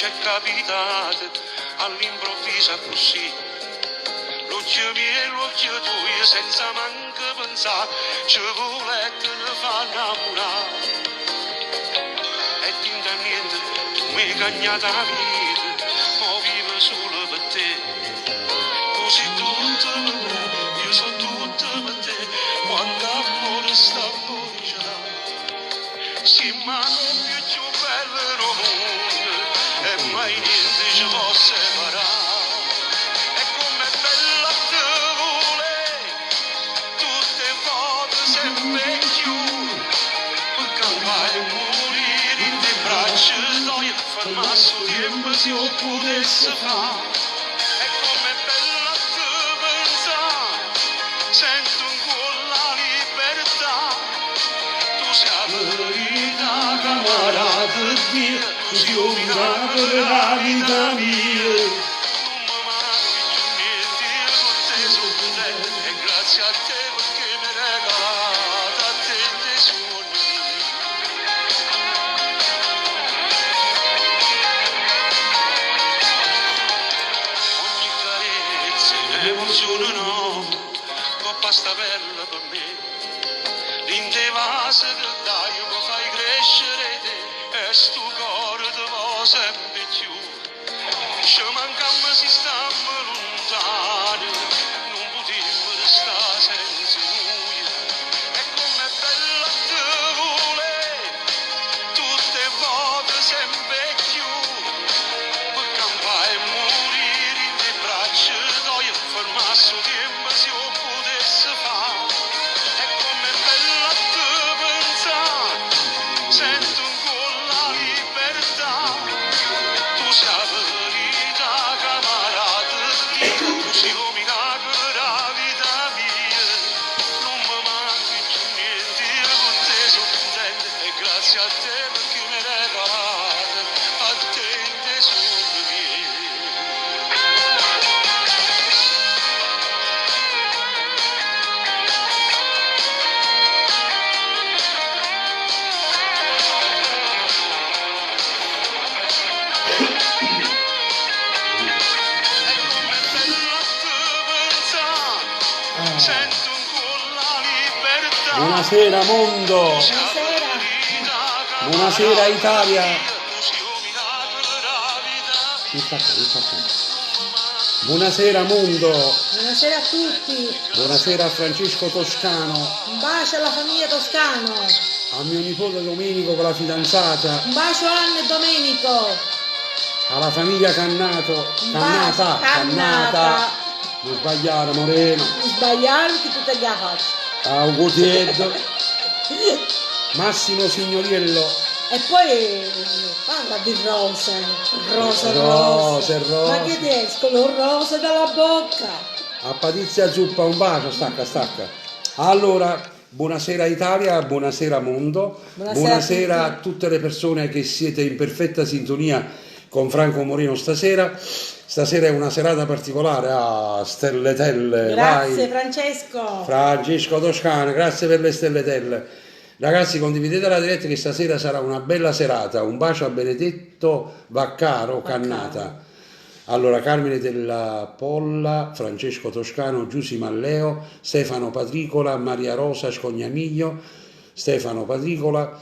c'è capitato all'improvviso così. L'occhio mio e l'occhio tuo senza manco pensare ci vuole che ne fa innamorare. E tinta niente, tu mi hai cagnata la vita, ma vivo solo per te. Tu sei tutto per me, io sono tutto per te, quando amore sta amore c'è. Sì, ma non più bello nel mondo, e mai niente ci può separare. E com'è bella te vuole, tutte volte sempre più, per campare e morire in te braccia d'oia, fermarsi il tempo se io potesse fare. E com'è bella te pensare, sento ancora la libertà. Tu sei la verità, camarata mia, tu sei un miracolo della vita mia. Non mi manchi più niente, io con te sono contento, e grazie a te perché mi hai regalato a te dei sogni. Ogni carezza emozione no, ma basta bella per me. L'intevasa che dai mi fai crescere te, e sto cuore ti va sempre più. Ci mancammo si stammo lontani, non potevo restare senza noi. E com'è bella te vuole, tutte volte sempre più, per campare e morire in te braccia d'oia, fermarsi il tempo se io potesse fare. E com'è bella te pensare, sento ancora la libertà. Tu sei la verità, camarata mia, tu sei un miracolo della vita mia. Non mi manchi più niente, io con te sono contento, e grazie a te perché mi hai regalato a te dei sogni miei. E com'è bella te pensare, sento ancora la libertà. Buonasera mondo, Tu sei la verità, buonasera camarata Italia. mia, tu sei un miracolo della vita mia. Buonasera mondo, Buonasera a tutti, buonasera a Francesco Toscano, un bacio alla famiglia Toscano, a mio nipote Domenico con la fidanzata, un bacio a Anna e Domenico, alla famiglia Cannato, un bacio, Cannata, non sbagliare Moreno, non sbagliare che tu te li hai fatti. a Gutiérrez, Massimo Signoriello, E poi parla di rose, rose, Rose, rose, rose. ma che ti escono rose dalla bocca? a Patrizia Zuppa un bacio, stacca. Allora, buonasera Italia, buonasera mondo, Buonasera a a tutte le persone che siete in perfetta sintonia con Franco Moreno stasera. Stasera è una serata particolare a Stelletelle. Grazie vai. Francesco. Francesco Toscano, grazie per le stelletelle. Ragazzi, condividete la diretta che stasera sarà una bella serata. Un bacio a Benedetto Vaccaro, Cannata. Allora, Carmine della Polla, Francesco Toscano, Giussi Malleo, Stefano Patricola, Maria Rosa Scognamiglio, Stefano Patricola,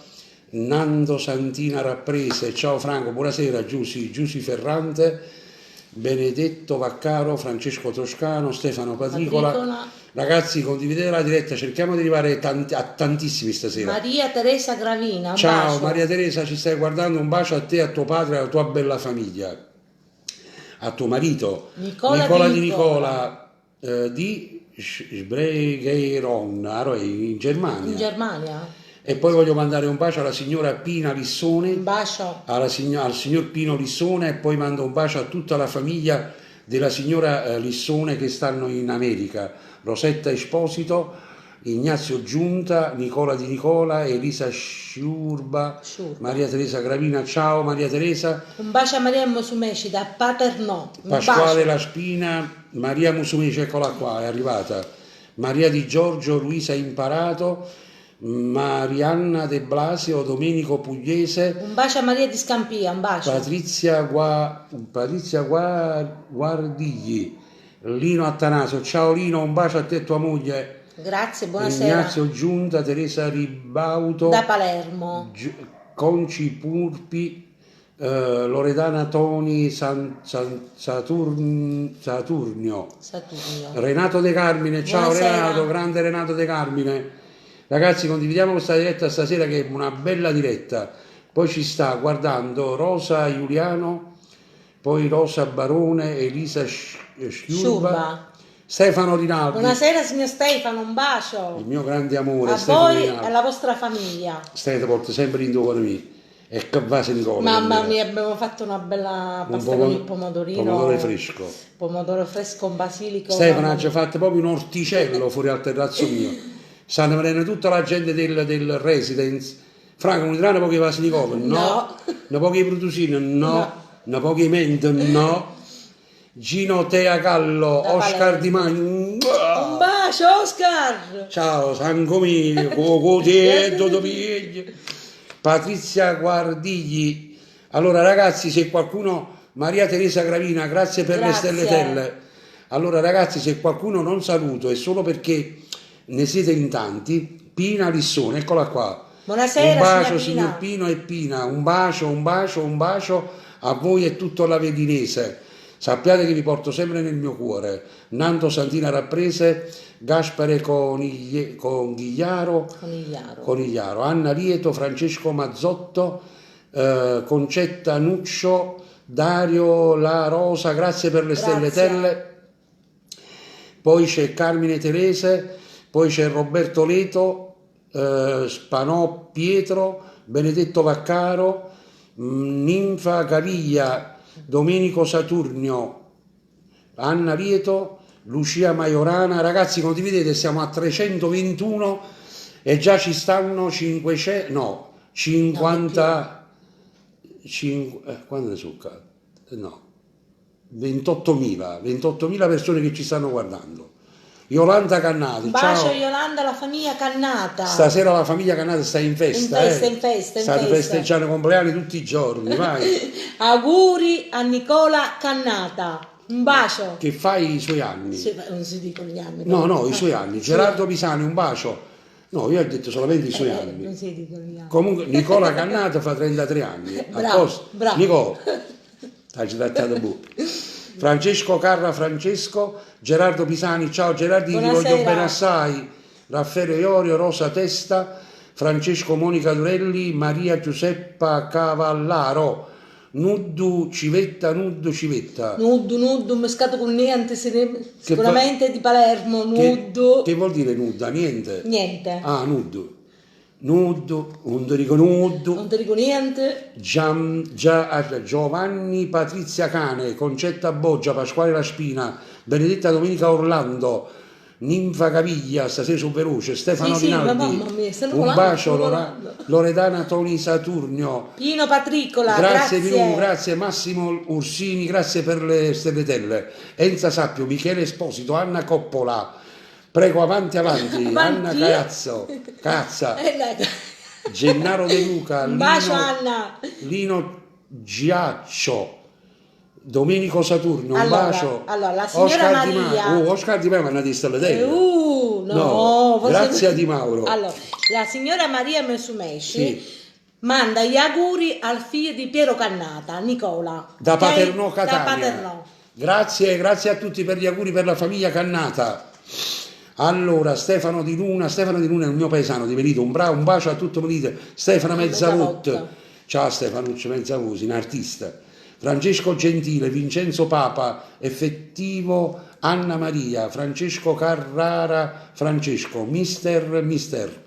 Nando Santina Rapprese, ciao Franco, buonasera Giussi Ferrante, Benedetto Vaccaro, Francesco Toscano, Stefano Patricola. Ragazzi, condividete la diretta, cerchiamo di arrivare a tantissimi stasera. Maria Teresa Gravina, un Ciao bacio. Maria Teresa, ci stai guardando, un bacio a te, a tuo padre e alla tua bella famiglia, a tuo marito Nicola Di Nicola di Sbregeiron in Germania. In Germania. E poi voglio mandare un bacio alla signora Pina Lissone, Un bacio. al signor Pino Lissone, e poi mando un bacio a tutta la famiglia della signora Lissone che stanno in America, Rosetta Esposito, Ignazio Giunta, Nicola Di Nicola, Elisa Sciurba, Maria Teresa Gravina, ciao Maria Teresa, Un bacio a Maria Musumeci da Paternò. Un Pasquale bacio. La Spina, Maria Musumeci, eccola qua, è arrivata, Maria Di Giorgio, Luisa Imparato, Marianna De Blasio, Domenico Pugliese, Un bacio a Maria di Scampia, un bacio. Patrizia Guardigli, Lino Attanasio, ciao Lino, un bacio a te e tua moglie, Grazie, buonasera. Ignazio Giunta, Teresa Ribauto, Da Palermo. Conci Purpi, Loredana Toni, Saturnio, Renato De Carmine, ciao Buonasera. Renato, grande Renato De Carmine. Ragazzi, condividiamo questa diretta stasera che è una bella diretta. Poi ci sta guardando Rosa Giuliano, poi Rosa Barone, Elisa Sciurba, Stefano Rinaldi. Buonasera signor Stefano, un bacio. Il mio grande amore, A Stefano voi e Rinaldi. alla vostra famiglia. Stai, porta sempre in cuore mio. E che va se Nicola. Mamma mia, abbiamo fatto una bella pasta con il pomodorino. Pomodoro fresco. Pomodoro fresco con basilico. Stefano ha già fatto proprio un orticello fuori al terrazzo mio. Stanno venendo tutta la gente del residence. Franco, non diranno pochi vasi di copo? No. No pochi brutusini? No. No pochi mento? No. Gino Tea Callo, Da Oscar Palermo. Di Magno. Un bacio Oscar. Ciao, Sanco mio, Coco Tietto, Patrizia Guardigli. Allora ragazzi, se qualcuno, Maria Teresa Gravina, grazie per Grazie. le stelletelle. Allora ragazzi, se qualcuno non saluto è solo perché ne siete in tanti. Pina Lissone, eccola qua. Buonasera, Un bacio signor signor Pino e Pina, un bacio a voi e tutto l'Avedinese. Sappiate che vi porto sempre nel mio cuore. Nando Santina Rapprese, Gaspare Conigliaro, Anna Lieto, Francesco Mazzotto, Concetta Nuccio, Dario La Rosa, grazie per le stelletelle. Poi c'è Carmine Terese, poi c'è Roberto Leto, Spanò Pietro, Benedetto Vaccaro, Ninfa Caviglia, Domenico Saturnio, Anna Lieto, Lucia Maiorana. Ragazzi, condividete, siamo a 321 e già ci stanno 50, quando ne so? No, 28.000 persone che ci stanno guardando. Yolanda Cannati, Un bacio ciao. Yolanda, la famiglia Cannata. Stasera la famiglia Cannata sta in festa. In festa. State festeggiando i compleanni tutti i giorni, vai. Auguri a Nicola Cannata. Un bacio. Che fai i suoi anni? Non si dicono gli anni. No, i suoi anni. Gerardo Pisani, un bacio. No, io ho detto solamente i suoi anni. Non si dicono gli anni. Comunque Nicola Cannata fa 33 anni. Bravo. Nicola, hai trattato bene. Francesco Carra Francesco, Gerardo Pisani, ciao Gerardi, ti voglio bene assai. Raffaele Iorio, Rosa Testa, Francesco Monica Durelli, Maria Giuseppa Cavallaro, Nuddu Civetta. Nuddu, mescato con niente, sicuramente di Palermo, Nuddu. Che vuol dire nudda? Niente? Niente. Ah, nuddu, non ti dico nuddu. Non ti dico niente. Giovanni Patrizia Cane, Concetta Boggia, Pasquale La Spina, Benedetta Domenica Orlando, Ninfa Caviglia, stasera su veloce, Stefano Rinaldi, mamma mia, un bacio, Loredana Toni Saturnio, Pino Patricola, grazie Pino, grazie Massimo Ursini, grazie per le stelletelle, Enza Sappio, Michele Esposito, Anna Coppola, prego avanti, Anna Cazza, Gennaro De Luca, un bacio Anna, Lino Giaccio, Domenico Saturnio, un bacio. Allora, la signora Maria. Oscar Di Mauro è una di stelletelle. No, grazie a Di Mauro. Allora, la signora Maria Mesumesci manda gli auguri al figlio di Piero Cannata, Nicola. Da Paternò, Da Catania. Paternò. Grazie a tutti per gli auguri per la famiglia Cannata. Allora, Stefano Di Luna è un mio paesano di Melito, un bacio a tutto Melito. Stefano Mezzavot. Ciao Stefanuccio Mezzavosi, un artista. Francesco Gentile, Vincenzo Papa, effettivo Anna Maria, Francesco Carrara, Mister,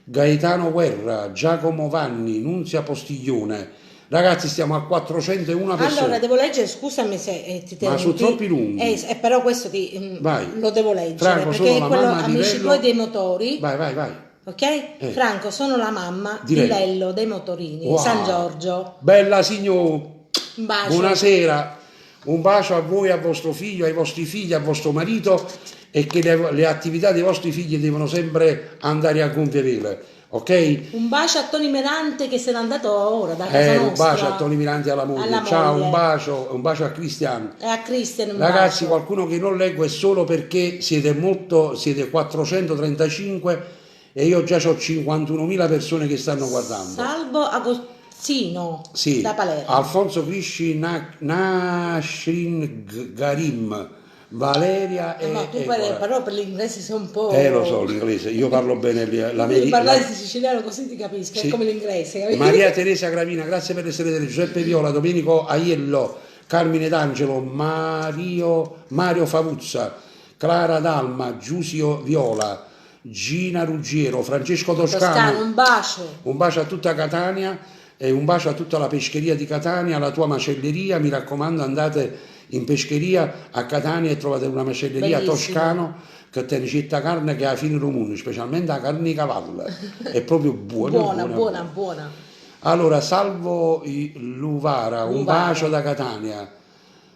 Gaetano Guerra, Giacomo Vanni, Nunzia Postiglione. Ragazzi, stiamo a 401 persone. Allora, devo leggere, scusami se ti Ma sono troppi lunghi. Però questo lo devo leggere, Franco, perché sono è la quello mamma di Amici Lello. tuoi dei motori. Vai. Ok? Franco, sono la mamma Di di Lello. Lello dei motorini, Wow. San Giorgio. Bella signora. Un bacio. Buonasera. Un bacio a voi, a vostro figlio, ai vostri figli, a vostro marito, e che le attività dei vostri figli devono sempre andare a gonfie vele, ok? Un bacio a Tony Merante che se n'è andato ora da casa nostra. Un bacio a Tony Mirante e alla moglie. Ciao, un bacio a Cristian. E a Cristian un Ragazzi, bacio. qualcuno che non leggo è solo perché siete 435 e io già ho 51.000 persone che stanno guardando. Salvo Agostino Sì, da Palermo. Alfonso Crisci, Nashrin Garim, Valeria No, tu però per l'inglese sei un po'... Lo so l'inglese, io parlo bene Devi l'americano. parlare siciliano così ti capisco, Sì. è come l'inglese, capito? Maria Teresa Gravina, grazie per essere delle Giuseppe Viola, Domenico Aiello, Carmine D'Angelo, Mario Favuzza, Clara Dalma, Giusio Viola, Gina Ruggiero, Francesco Toscano, un bacio. un bacio a tutta Catania e un bacio a tutta la pescheria di Catania, alla tua macelleria, mi raccomando andate in pescheria a Catania e trovate una macelleria Bellissimo. Toscano che tiene città carne che ha fine comune, specialmente la carne di cavallo, è proprio buona. Buona. Allora, Salvo Luvara, un bacio da Catania.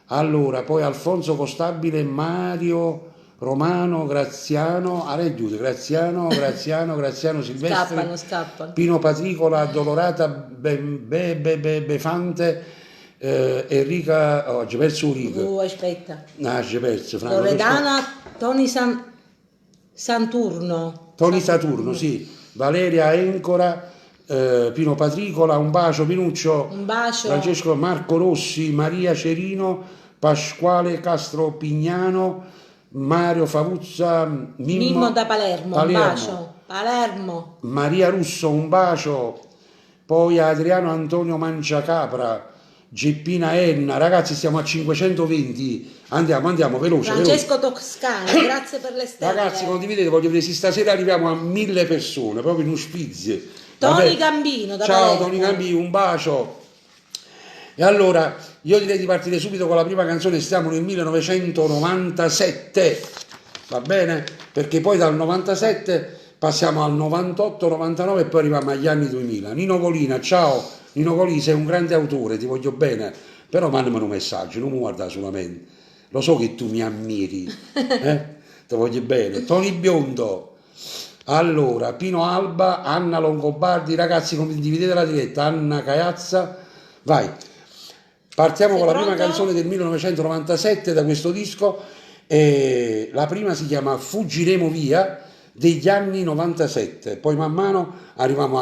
Allora, poi Alfonso Costabile, Mario Romano, Graziano Silvestre, Scappano. Pino Patricola, Dolorata Befante, Enrica, oggi perso Rica. Aspetta. C'è perso, Franco. Loredana, Tony Saturno. Tony Saturno, sì. Valeria Encora, Pino Patricola, un bacio Pinuccio, Un bacio. Francesco Marco Rossi, Maria Cerino, Pasquale Castro Pignano, Mario Favuzza, Mimmo da Palermo, un bacio. Palermo. Maria Russo, un bacio. Poi Adriano Antonio Manciacapra, Geppina Enna, ragazzi stiamo a 520, andiamo veloce. Francesco Toscano, grazie per le stelle. Ragazzi, condividete, voglio vedere se stasera arriviamo a 1000 persone, proprio in uspizio. Tony Gambino da Ciao Palermo. Tony Gambino, un bacio. E allora, io direi di partire subito con la prima canzone, stiamo nel 1997, va bene? Perché poi dal 97 passiamo al 98, 99 e poi arriviamo agli anni 2000. Nino Colina, ciao. Nino Colina, sei un grande autore, ti voglio bene, però mandami un messaggio, non mi guarda solamente. Lo so che tu mi ammiri, ti voglio bene. Tony Biondo, allora, Pino Alba, Anna Longobardi, ragazzi, condividete la diretta, Anna Caiazza, vai. Partiamo con la prima canzone del 1997 da questo disco, la prima si chiama Fuggiremo via, degli anni 97, poi man mano arriviamo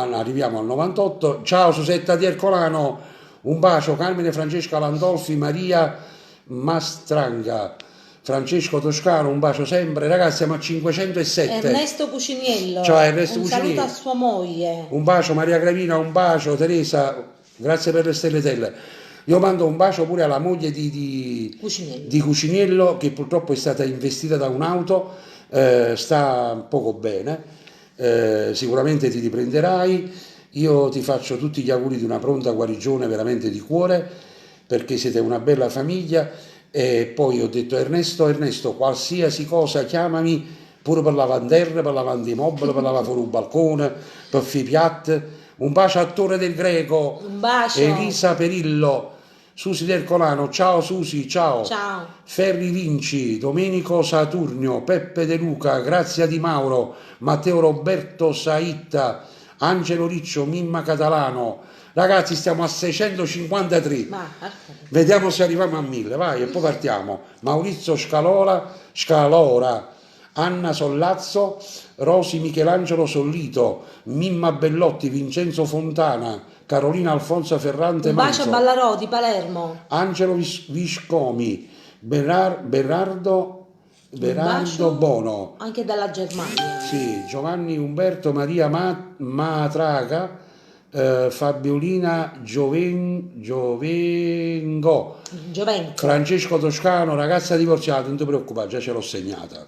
al 98. Ciao Susetta di Ercolano, un bacio. Carmine Francesca Landolfi, Maria Mastranga, Francesco Toscano, un bacio sempre. Ragazzi, siamo a 507. Ernesto Cuciniello, ciao Ernesto un Cuciniello, saluto a sua moglie. un bacio. Maria Gravina, un bacio. Teresa, grazie per le stelletelle. Io mando un bacio pure alla moglie di Cuciniello, che purtroppo è stata investita da un'auto, sta poco bene, sicuramente ti riprenderai. Io ti faccio tutti gli auguri di una pronta guarigione veramente di cuore, perché siete una bella famiglia. E poi ho detto Ernesto, qualsiasi cosa chiamami, pure per lavanderra, per lavandimobile, per lavare fuori un balcone, per fare i piatti. Un bacio a Torre del Greco, un bacio. Elisa Perillo, Susi del Colano, ciao Susi, ciao. Ferri Vinci, Domenico Saturnio, Peppe De Luca, Grazia Di Mauro, Matteo Roberto Saitta, Angelo Riccio, Mimma Catalano. Ragazzi, stiamo a 653. Vediamo se arriviamo a 1000, vai, e poi partiamo. Maurizio Scalora, Anna Sollazzo, Rosi Michelangelo Sollito, Mimma Bellotti, Vincenzo Fontana, Carolina Alfonso Ferrante un bacio Manzo, a Ballarò di Palermo, Angelo Viscomi, Berardo Bono, anche dalla Germania, sì, Giovanni Umberto Maria Matraga, Fabiolina Giovenco, Francesco Toscano, ragazza divorziata, non ti preoccupare, già ce l'ho segnata.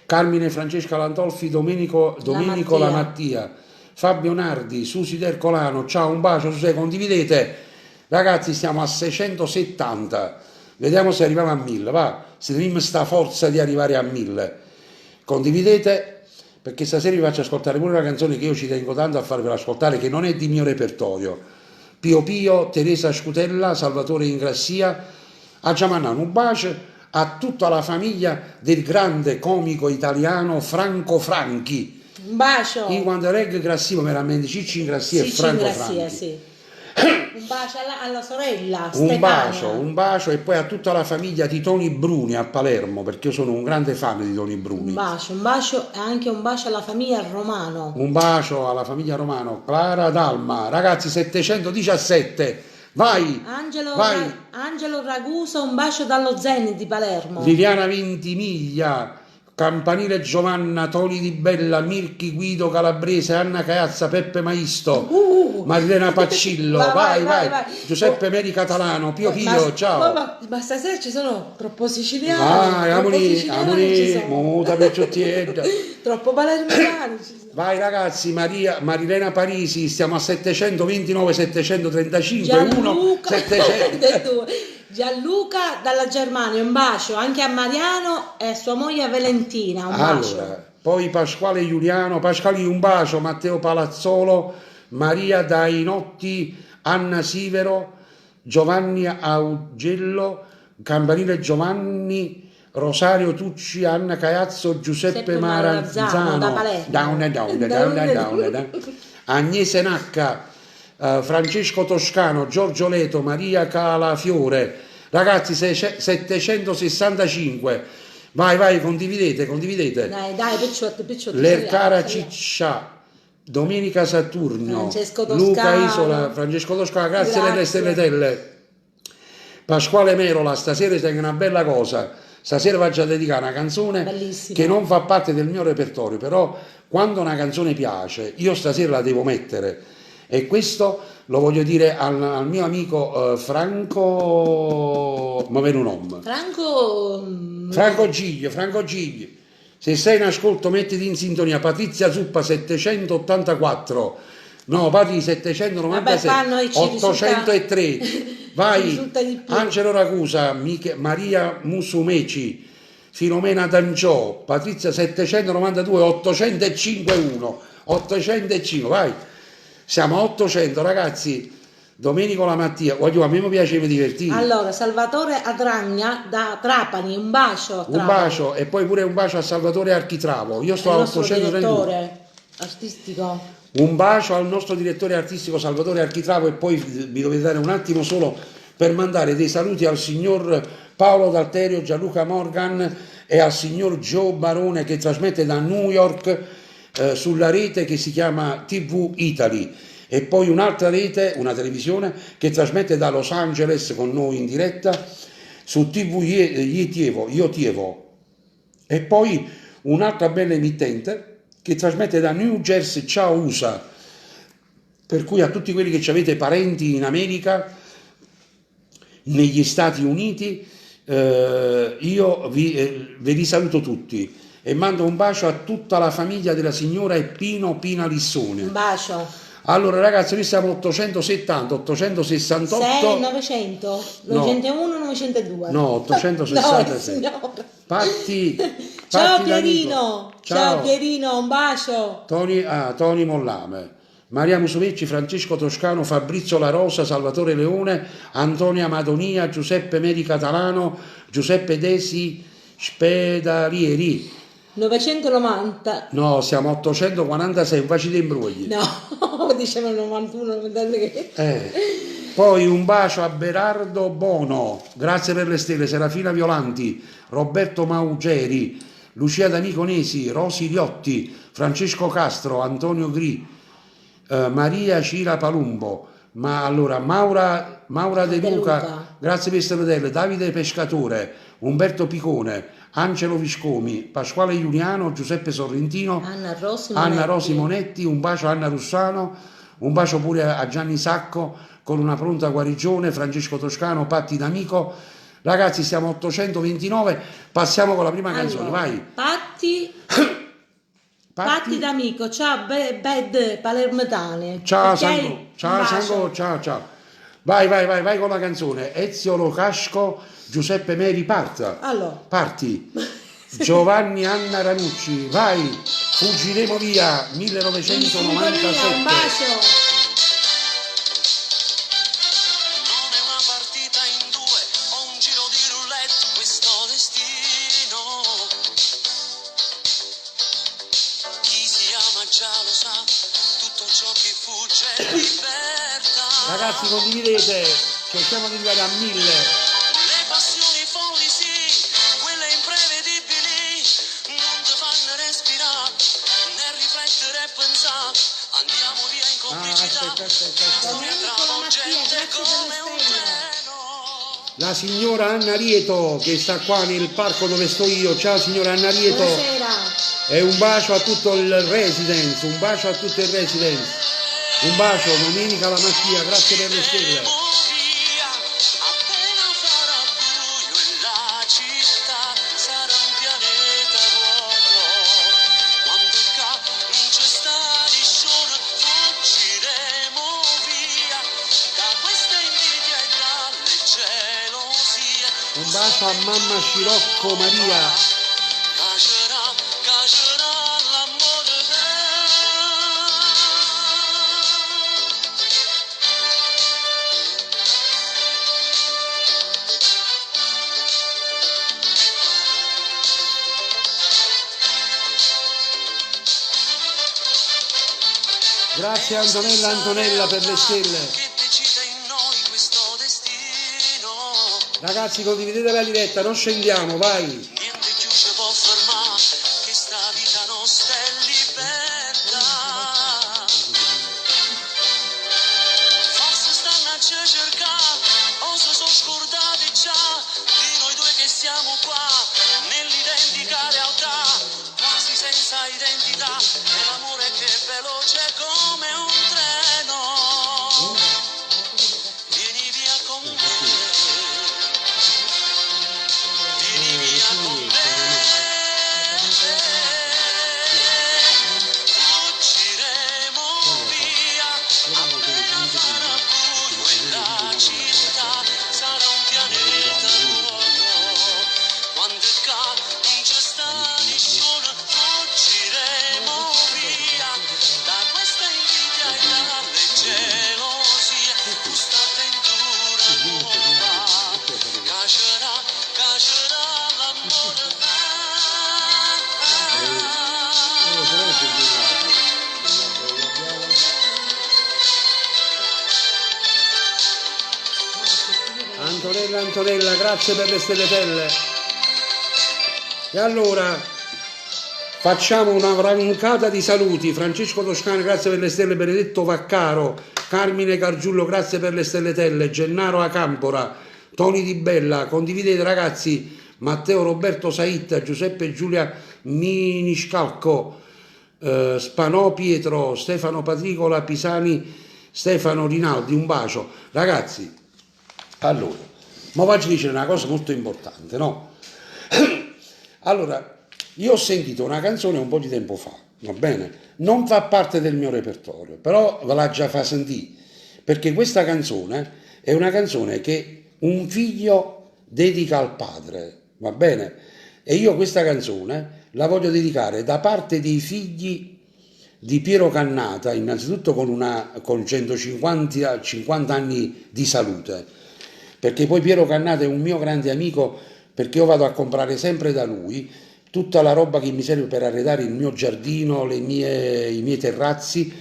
Carmine Francesca Landolfi, Domenico Lamattia, Fabio Nardi, Susi del Colano, ciao, un bacio, condividete. Ragazzi, stiamo a 670, vediamo se arriviamo a 1000, va, se abbiamo sta forza di arrivare a 1000. Condividete, perché stasera vi faccio ascoltare pure una canzone che io ci tengo tanto a farvela ascoltare, che non è di mio repertorio. Pio Pio, Teresa Scutella, Salvatore Ingrassia, A Giamannano un bacio a tutta la famiglia del grande comico italiano Franco Franchi. Un bacio. In quanto regge grassivo veramente Cicci Grassia e Sì, Franco Cingrassia, Franchi. sì. Un bacio alla sorella Stefania. Un bacio e poi a tutta la famiglia di Toni Bruni a Palermo, perché io sono un grande fan di Toni Bruni. Un bacio e anche un bacio alla famiglia Romano. Un bacio alla famiglia Romano, Clara Dalma, ragazzi 717, vai, vai. Angelo Ragusa, un bacio dallo Zen di Palermo. Liliana Ventimiglia, Campanile Giovanna, Toni Di Bella, Mirchi Guido Calabrese, Anna Caazza, Peppe Maisto, Marilena Paccillo, vai. Giuseppe Meri Catalano, Pio Pio, ciao. Ma stasera ci sono troppo siciliani. Amoni, muta picciottietta. Troppo palermitani. Vai ragazzi, Marilena Parisi, stiamo a 729, 735, 1, 700. Gianluca dalla Germania, un bacio anche a Mariano e sua moglie Valentina, un bacio. Allora, poi Pasquale Giuliano, Pasquali un bacio, Matteo Palazzolo, Maria Dainotti, Anna Sivero, Giovanni Augello, Campanile Giovanni, Rosario Tucci, Anna Caazzo, Giuseppe Marazzano, da Palermo. Down. Agnese Nacca, Francesco Toscano, Giorgio Leto, Maria Calafiore, ragazzi 765, vai, condividete. Dai, picciotti. Lercara Ciccia, Domenica Saturnio, Luca Isola, Francesco Toscano, grazie delle stelletelle. Pasquale Merola, stasera c'è una bella cosa, stasera faccio a dedicare una canzone bellissima, che non fa parte del mio repertorio, però quando una canzone piace io stasera la devo mettere. E questo lo voglio dire al mio amico Franco, ma viene un nome. Franco Gigli. Se sei in ascolto mettiti in sintonia. Patrizia Zuppa 784. No, parli 796. 803. Vai. Angelo Ragusa, Maria Musumeci, Filomena D'Anciò, Patrizia 792, 805 1. 805, vai. Siamo a 800 ragazzi, Domenico La Mattia, a me mi piaceva divertire. Allora, Salvatore Adragna da Trapani, un bacio a Trapani. Un bacio e poi pure un bacio a Salvatore Architravo, io sto a 832. Direttore artistico. Un bacio al nostro direttore artistico Salvatore Architravo e poi vi dovete dare un attimo solo per mandare dei saluti al signor Paolo D'Alterio, Gianluca Morgan e al signor Joe Barone che trasmette da New York sulla rete che si chiama TV Italy e poi un'altra rete, una televisione che trasmette da Los Angeles con noi in diretta su TV Io Tievo e poi un'altra bella emittente che trasmette da New Jersey, ciao USA, per cui a tutti quelli che avete parenti in America, negli Stati Uniti, io ve li saluto tutti e mando un bacio a tutta la famiglia della signora Pino Pinalissone. Un bacio. Allora ragazzi, noi siamo 870, 868. 6, 900, 901, 902. No, 866. No, Patti ciao Pierino, ciao Pierino, un bacio. Toni Mollame, Maria Musumecci, Francesco Toscano, Fabrizio La Rosa, Salvatore Leone, Antonia Madonia, Giuseppe Meri Catalano, Giuseppe Desi Spedalieri. 990. No, siamo a 846, un facile imbrogli. No, dicevano 91, Poi un bacio a Berardo Bono, grazie per le stelle, Serafina Violanti, Roberto Maugeri, Lucia D'Amico Nesi, Rosi Riotti, Francesco Castro, Antonio Gri, Maria Cira Palumbo, Maura De Luca, grazie per le stelle, Davide Pescatore, Umberto Picone, Angelo Viscomi, Pasquale Giuliano, Giuseppe Sorrentino, Anna Rosi Monetti, un bacio a Anna Russano, un bacio pure a Gianni Sacco con una pronta guarigione, Francesco Toscano, Patti D'Amico. Ragazzi, siamo a 829, passiamo con la prima canzone, vai. Patti D'Amico, ciao bad palermitane. Ciao Sango, ciao. Vai con la canzone. Ezio Locasco, Giuseppe Meri, parti. Giovanni Anna Ranucci, vai, fuggiremo via, 1997. Un bacio. Non è una partita in due o un giro di già lo sa, tutto ciò che fugge è libertà. Ragazzi, condividete, cerchiamo di arrivare a 1000. Le passioni folli sì, quelle imprevedibili, non ti fanno respirare, né riflettere e pensare. Andiamo via in complicità, storia travolgente come un treno. La signora Anna Lieto che sta qua nel parco dove sto io. Ciao signora Anna Lieto. Buonasera. E un bacio a tutto il residence, un bacio a tutto il residence. Un bacio, Domenica La Mattia, grazie per le stelle. Via, appena farà buio e la città sarà un pianeta vuoto. Quando non c'è sta di sole, fuggiremo via da questa invidia e dalle gelosie. Un bacio a mamma Scirocco Maria. Cacerà l'amore Grazie Antonella per le stelle. che decide in noi questo destino. Ragazzi, condividete la diretta, non scendiamo, vai. Niente più ci può fermare, che sta vita nostra è libertà. Forse stanno a cercare, o se sono scordati già, di noi due che siamo qua, nell'identica realtà, quasi senza identità, e l'amore che è veloce come un treno. Vieni via con me. Vieni via con me, fuggiremo via, appena farà buio e la città sarà un pianeta vuoto. Quando non c'è sta di sole, fuggiremo via da questa invidia e dalle gelosie, questa avventura nuova. Cacerà l'amore. Antonella, grazie per le stelletelle. E allora facciamo una brancata di saluti. Francesco Toscano, grazie per le stelle. Benedetto Vaccaro, Carmine Gargiullo, grazie per le stelletelle. Gennaro Acampora, Toni Di Bella, condividete ragazzi. Matteo Roberto Saitta, Giuseppe Giulia Miniscalco, Spanò Pietro, Stefano Patricola, Pisani, Stefano Rinaldi, un bacio. Ragazzi, allora, ma faccio dire una cosa molto importante, no? Allora, io ho sentito una canzone un po' di tempo fa, va bene? Non fa parte del mio repertorio, però ve la già fa sentire, perché questa canzone è una canzone che un figlio dedica al padre, va bene? E io questa canzone la voglio dedicare da parte dei figli di Piero Cannata, innanzitutto con 150 anni di salute, perché poi Piero Cannata è un mio grande amico, perché io vado a comprare sempre da lui tutta la roba che mi serve per arredare il mio giardino, i miei terrazzi,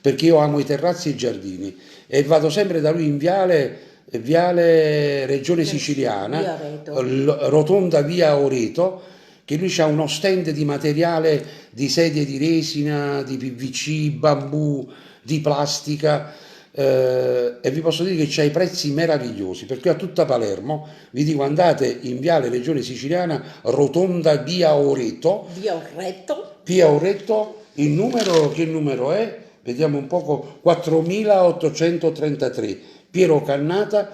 perché io amo i terrazzi e i giardini, e vado sempre da lui in Viale Regione Siciliana, rotonda via Oreto, che lui ha uno stand di materiale, di sedie di resina, di PVC, bambù, di plastica, e vi posso dire che c'ha i prezzi meravigliosi, perché a tutta Palermo vi dico andate in Viale Regione Siciliana, rotonda via Oreto, via Oreto, il numero, che numero è? Vediamo un poco, 4833, Piero Cannata.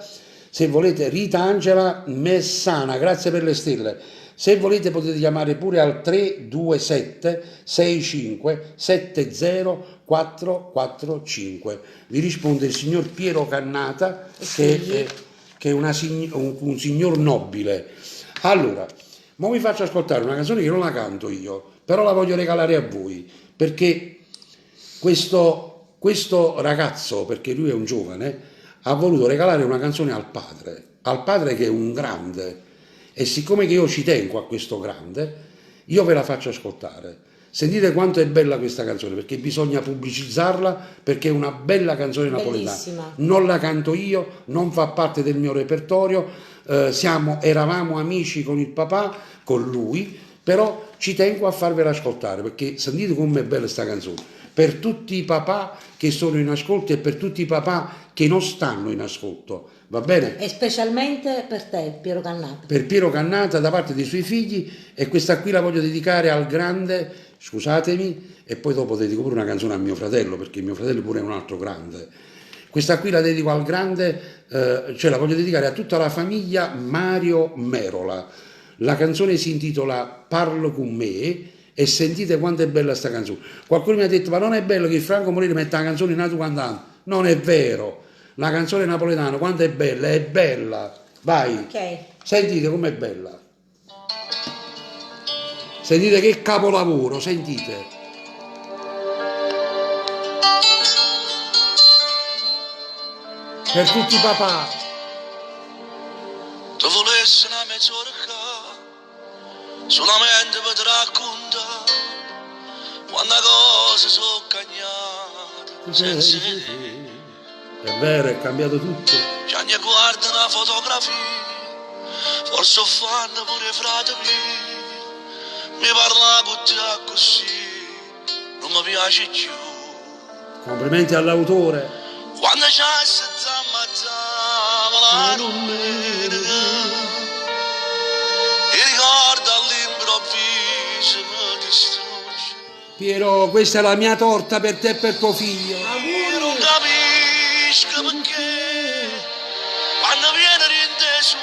Se volete, Rita Angela Messana, grazie per le stelle. Se volete potete chiamare pure al 327 65 70 445. Vi risponde il signor Piero Cannata, che è un signor nobile. Allora, ma vi faccio ascoltare una canzone che non la canto io, però la voglio regalare a voi, perché questo ragazzo, perché lui è un giovane, ha voluto regalare una canzone al padre che è un grande, e siccome che io ci tengo a questo grande, io ve la faccio ascoltare. Sentite quanto è bella questa canzone, perché bisogna pubblicizzarla, perché è una bella canzone napoletana. Bellissima. Non la canto io, non fa parte del mio repertorio, eravamo amici con il papà, con lui, però ci tengo a farvela ascoltare, perché sentite com'è bella questa canzone. Per tutti i papà che sono in ascolto e per tutti i papà che non stanno in ascolto, va bene? E specialmente per te, Piero Cannata. Per Piero Cannata da parte dei suoi figli, e questa qui la voglio dedicare al grande, scusatemi, e poi dopo dedico pure una canzone a mio fratello, perché mio fratello pure è un altro grande. Questa qui la dedico al grande, cioè la voglio dedicare a tutta la famiglia Mario Merola. La canzone si intitola Parlo con me, e sentite quanto è bella sta canzone. Qualcuno mi ha detto, ma non è bello che Franco Morini metta la canzone in altro cantante? Non è vero, la canzone napoletana quanto è bella, è bella. Vai, Ok. sentite com'è bella. Sentite che capolavoro, sentite. Per tutti i papà. Tu volessi una mezz'ora solamente per te raccontare quante cose sono cagnate senza te. È vero, è cambiato tutto. Già ne guarda una fotografia, forse ho fatto pure i frati miei, mi parla con te così, non mi piace più. Complimenti all'autore. Quando c'è senza ammazzava la domenica, e ricordo all'improvviso mi distrugge. Piero, questa è la mia torta per te e per tuo figlio. Io non capisco perché quando viene rinteso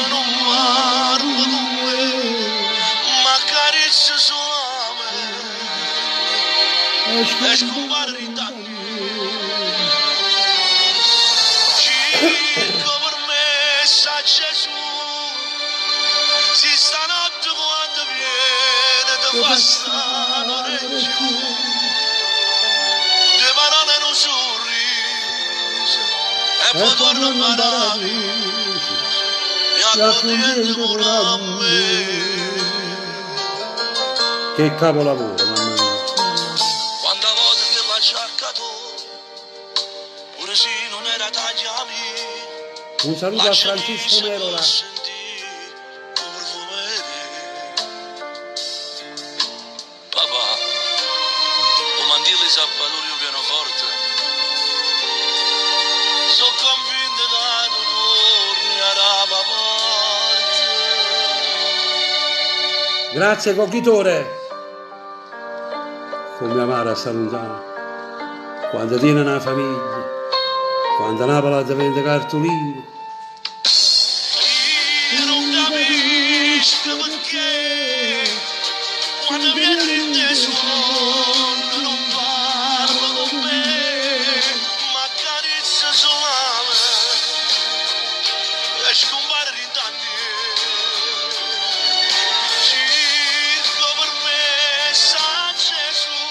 non parlo con me, ma accarezza solamente e scompare intanto. Circo per me sa Gesù, si stanotte quando viene ti fa stare orecchio, due parole in un sorriso e poi torna a paradiso e accogliendo pure a me. Che capolavoro, mamma mia. Quando volte che la cercato, pure se non era tagliami, Un saluto a Francisco Merola. Papà, o mandili sa valore il pianoforte, sono convinto che non torni a rapa parte. Grazie, coglitore. Come amare a sta lontano. Quando tiene una famiglia, quando Napoli ti vende cartolini. Io non capisco perché quando viene il tesoro non parlo con me, ma accarezza solamente e scompare intanto. Circo per me sa Gesù,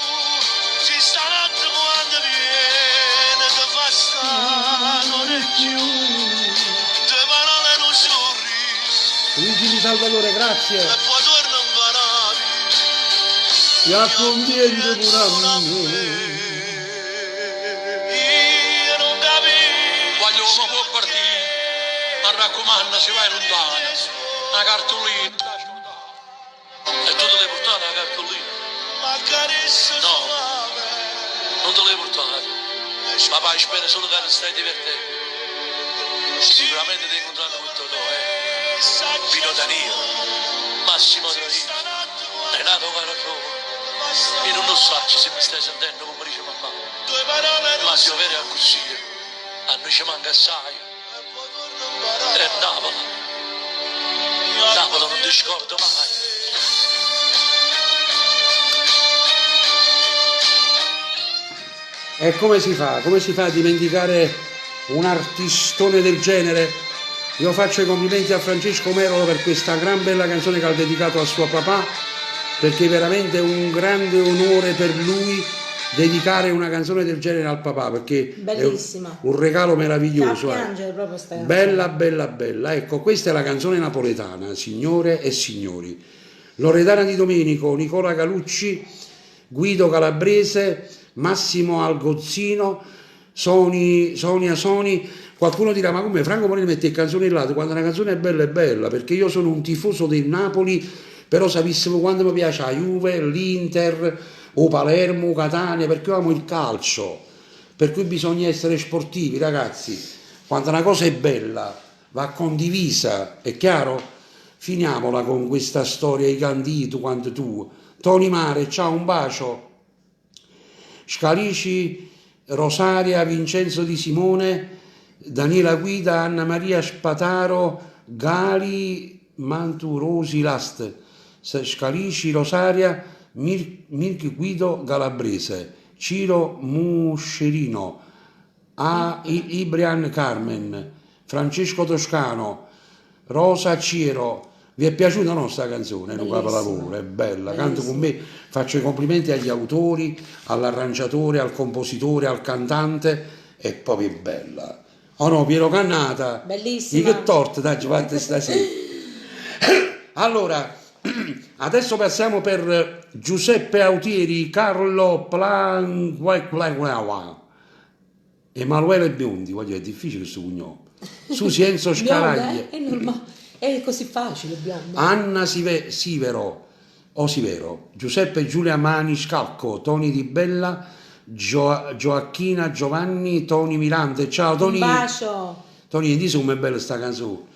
ci stanotte quando viene ti fa stare orecchio, te parole in un sorriso Luigi di Salvatore, grazie. e poi torna in paradiso. Ti accogliendo pure a me. Io non capisco. Quando uno può partire, ma raccomando, si va lontano. Una cartolina. E tu te l'hai portata la cartolina? No, non te l'hai portata. Papà, spero solo che stai divertendo. Sicuramente ti hai incontrato con Totò, Pino Danilo, Massimo Dorino, Renato Carotone. Io non lo so se mi stai sentendo come dice mamma, ma se vero è così, a noi ci manca assai. E Napoli, Napoli non ti scordo mai. E come si fa? Come si fa a dimenticare un artistone del genere? Io faccio i complimenti a Francesco Merola per questa gran bella canzone che ha dedicato al suo papà, perché è veramente un grande onore per lui dedicare una canzone del genere al papà, perché Bellissima. è un regalo meraviglioso. Fa piangere proprio sta canzone. Bella, bella, bella. Ecco, questa è la canzone napoletana, signore e signori. Loredana Di Domenico, Nicola Calucci, Guido Calabrese, Massimo Algozzino, Sonia Soni. Qualcuno dirà, ma come Franco Moreno mette il canzonellato quando una canzone è bella, perché io sono un tifoso del Napoli, però sapessimo quando mi piace la Juve, l'Inter, o Palermo, Catania, perché io amo il calcio, per cui bisogna essere sportivi, ragazzi. Quando una cosa è bella va condivisa, è chiaro? Finiamola con questa storia, i canti tu quanto tu. Tony Mare, ciao, un bacio. Scalici, Rosaria, Vincenzo Di Simone, Daniela Guida, Anna Maria Spataro, Gali Manturosi Last, Scalici, Rosaria, Mirki Guido Calabrese, Ciro Muscerino, Ibrian Carmen, Francesco Toscano, Rosa Ciero. Vi è piaciuta la nostra canzone? Luca Palavoro, è bella, canto con me, faccio i complimenti agli autori, all'arrangiatore, al compositore, al cantante, è proprio bella. Oh no, Piero Cannata, bellissima. di che torta dai, fatte stasera. Allora, adesso passiamo per Giuseppe Autieri, Carlo Emanuele Biondi, voglio dire, è difficile questo cognome. Susi Enzo Scaraglia. È normale. È così facile, biondo. Anna Sivero, Giuseppe Giulia Mani Scalco, Toni Di Bella, Gioacchina Giovanni, Toni Mirante. Ciao Toni. Un bacio. Toni, dici come è bella sta canzone.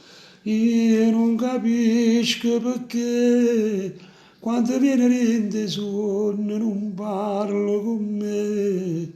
Io non capisco perché quando viene rende sonno non parlo con me.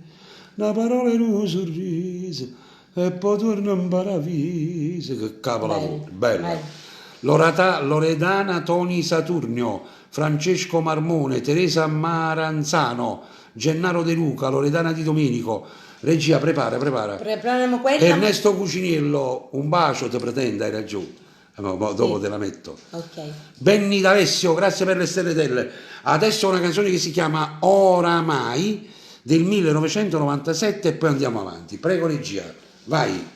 Una parola e un sorriso e poi torna in paradiso. Che capolavoro, bella. Loredana Toni Saturnio, Francesco Marmone, Teresa Maranzano, Gennaro De Luca, Loredana Di Domenico. Regia, prepara. Prepariamo quella. Ernesto Cuciniello, un bacio ti pretende, hai ragione. Dopo sì, te la metto. Ok. Benny D'Alessio, grazie per le stelletelle. Adesso una canzone che si chiama Oramai del 1997 e poi andiamo avanti. Prego regia, vai.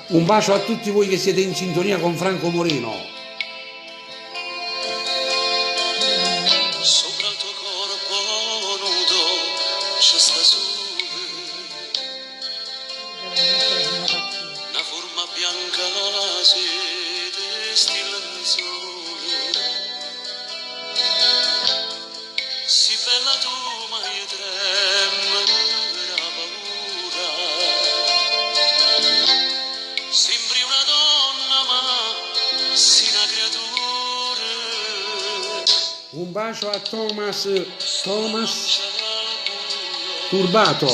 Un bacio a tutti voi che siete in sintonia con Franco Moreno. Sopra il tuo corpo nudo c'è sta sole, una forma bianca si destilla nel sole. Si bella tu ma io tremo la paura. Sembri una donna ma sei una creatura. Un bacio a Thomas Turbato.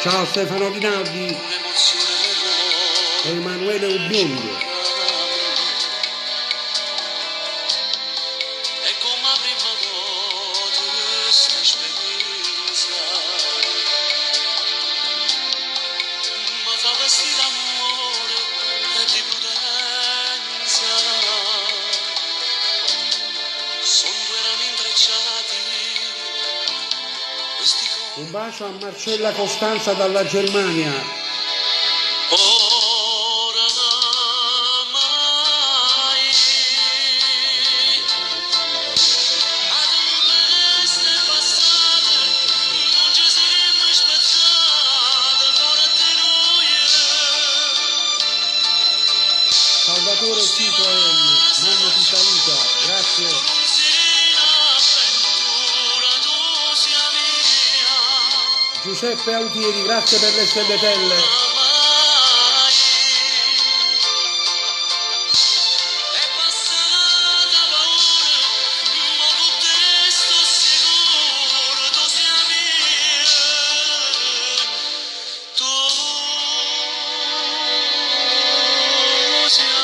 Ciao Stefano Rinaldi e Emanuele Ubiondo. È come la prima volta questa esperienza mi fa vestire d'amore e di prudenza. Sono due rami intrecciati questi Un bacio a Marcella Costanza dalla Germania. Oramai ad un feste passate non ci saremmo spezzate fuori di noi. Salvatore Citroen, mamma ti saluta, grazie. Con un serena avventura tu sia mia. Giuseppe Autieri, grazie per le stelletelle. Oramai è passata paura, ma con te sto sicuro tu sia mia. Tu sia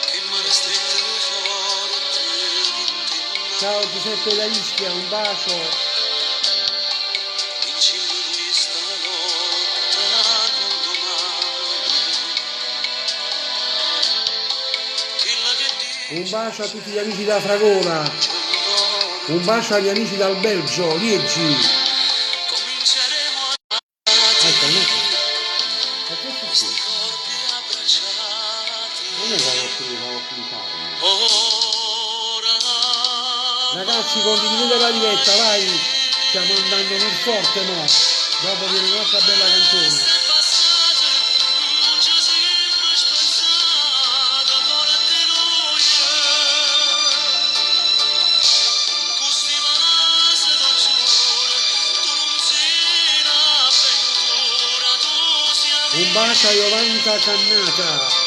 che mare stretto forte d'intenna. Ciao Giuseppe da Ischia, un bacio. In cima di sta lotta col domani, quella che Un bacio a tutti gli amici da Fragola. Un bacio agli amici dal Belgio, Liegi. Ora Ragazzi, condividete la diretta, vai! Stiamo andando nel forte, no? Dopo viene un'altra bella canzone. Un bacio a Jolanta Cannata.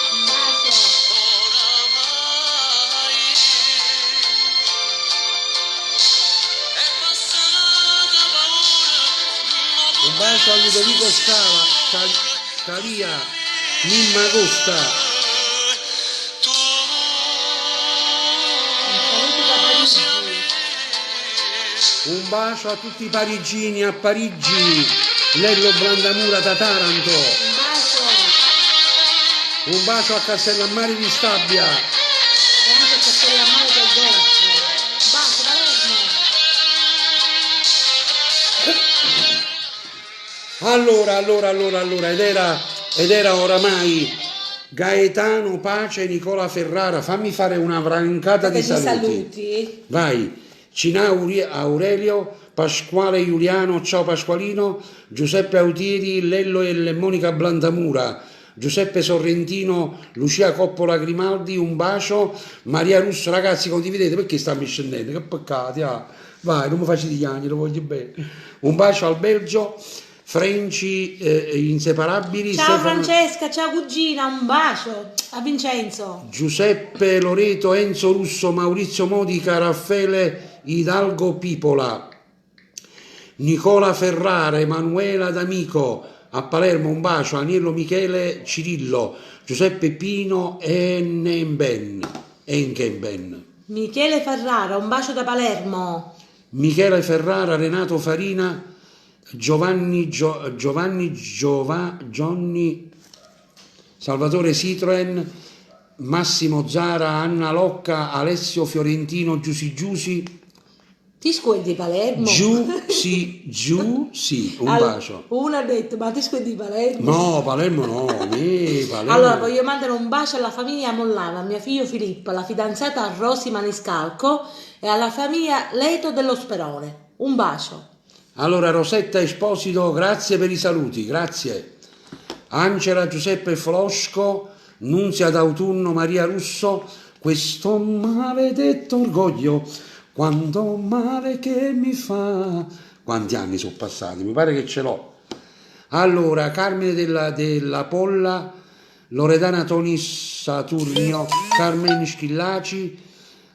Un bacio a Ludovico Scalia, Mimma Costa. Un bacio a tutti i parigini a Parigi, Lello Blandamura da Taranto. Un bacio a Castellammare di Stabia. E anche a Castellammare del Golfo. Bacio, Allora, ed era oramai Gaetano Pace, Nicola Ferrara. Fammi fare una vrancata di saluti. Vai, Cinauri Aurelio, Pasquale Giuliano, ciao Pasqualino, Giuseppe Autieri, Lello e Monica Blandamura, Giuseppe Sorrentino, Lucia Coppola Grimaldi, un bacio, Maria Russo. Ragazzi, condividete perché stanno scendendo, che peccati, ah. Vai, non mi faccio gli anni, lo voglio bene. Un bacio al Belgio, Frenci inseparabili. Ciao Stefano, Francesca, ciao cugina, un bacio a Vincenzo. Giuseppe Loreto, Enzo Russo, Maurizio Modica, Raffaele Hidalgo Pipola, Nicola Ferrara, Emanuela D'Amico, a Palermo un bacio, Aniello Michele Cirillo, Giuseppe Pino Engenben. Michele Ferrara, un bacio da Palermo. Michele Ferrara, Renato Farina, Giovanni, Salvatore Citroen, Massimo Zara, Anna Locca, Alessio Fiorentino, Giusi, Ti scusi di Palermo? Giusi, un bacio. Uno ha detto, ma ti scusi di Palermo? No, Palermo no, Palermo. Allora, voglio mandare un bacio alla famiglia Mollana, a mio figlio Filippo, alla fidanzata Rosi Maniscalco e alla famiglia Leto dello Sperone. Un bacio. Allora, Rosetta Esposito, grazie per i saluti, grazie. Angela Giuseppe Flosco, Nunzia d'Autunno, Maria Russo, questo maledetto orgoglio, quanto male che mi fa. Quanti anni sono passati? Mi pare che ce l'ho. Allora, Carmine della Polla, Loredana Toni Saturnio, Carmen Schillaci.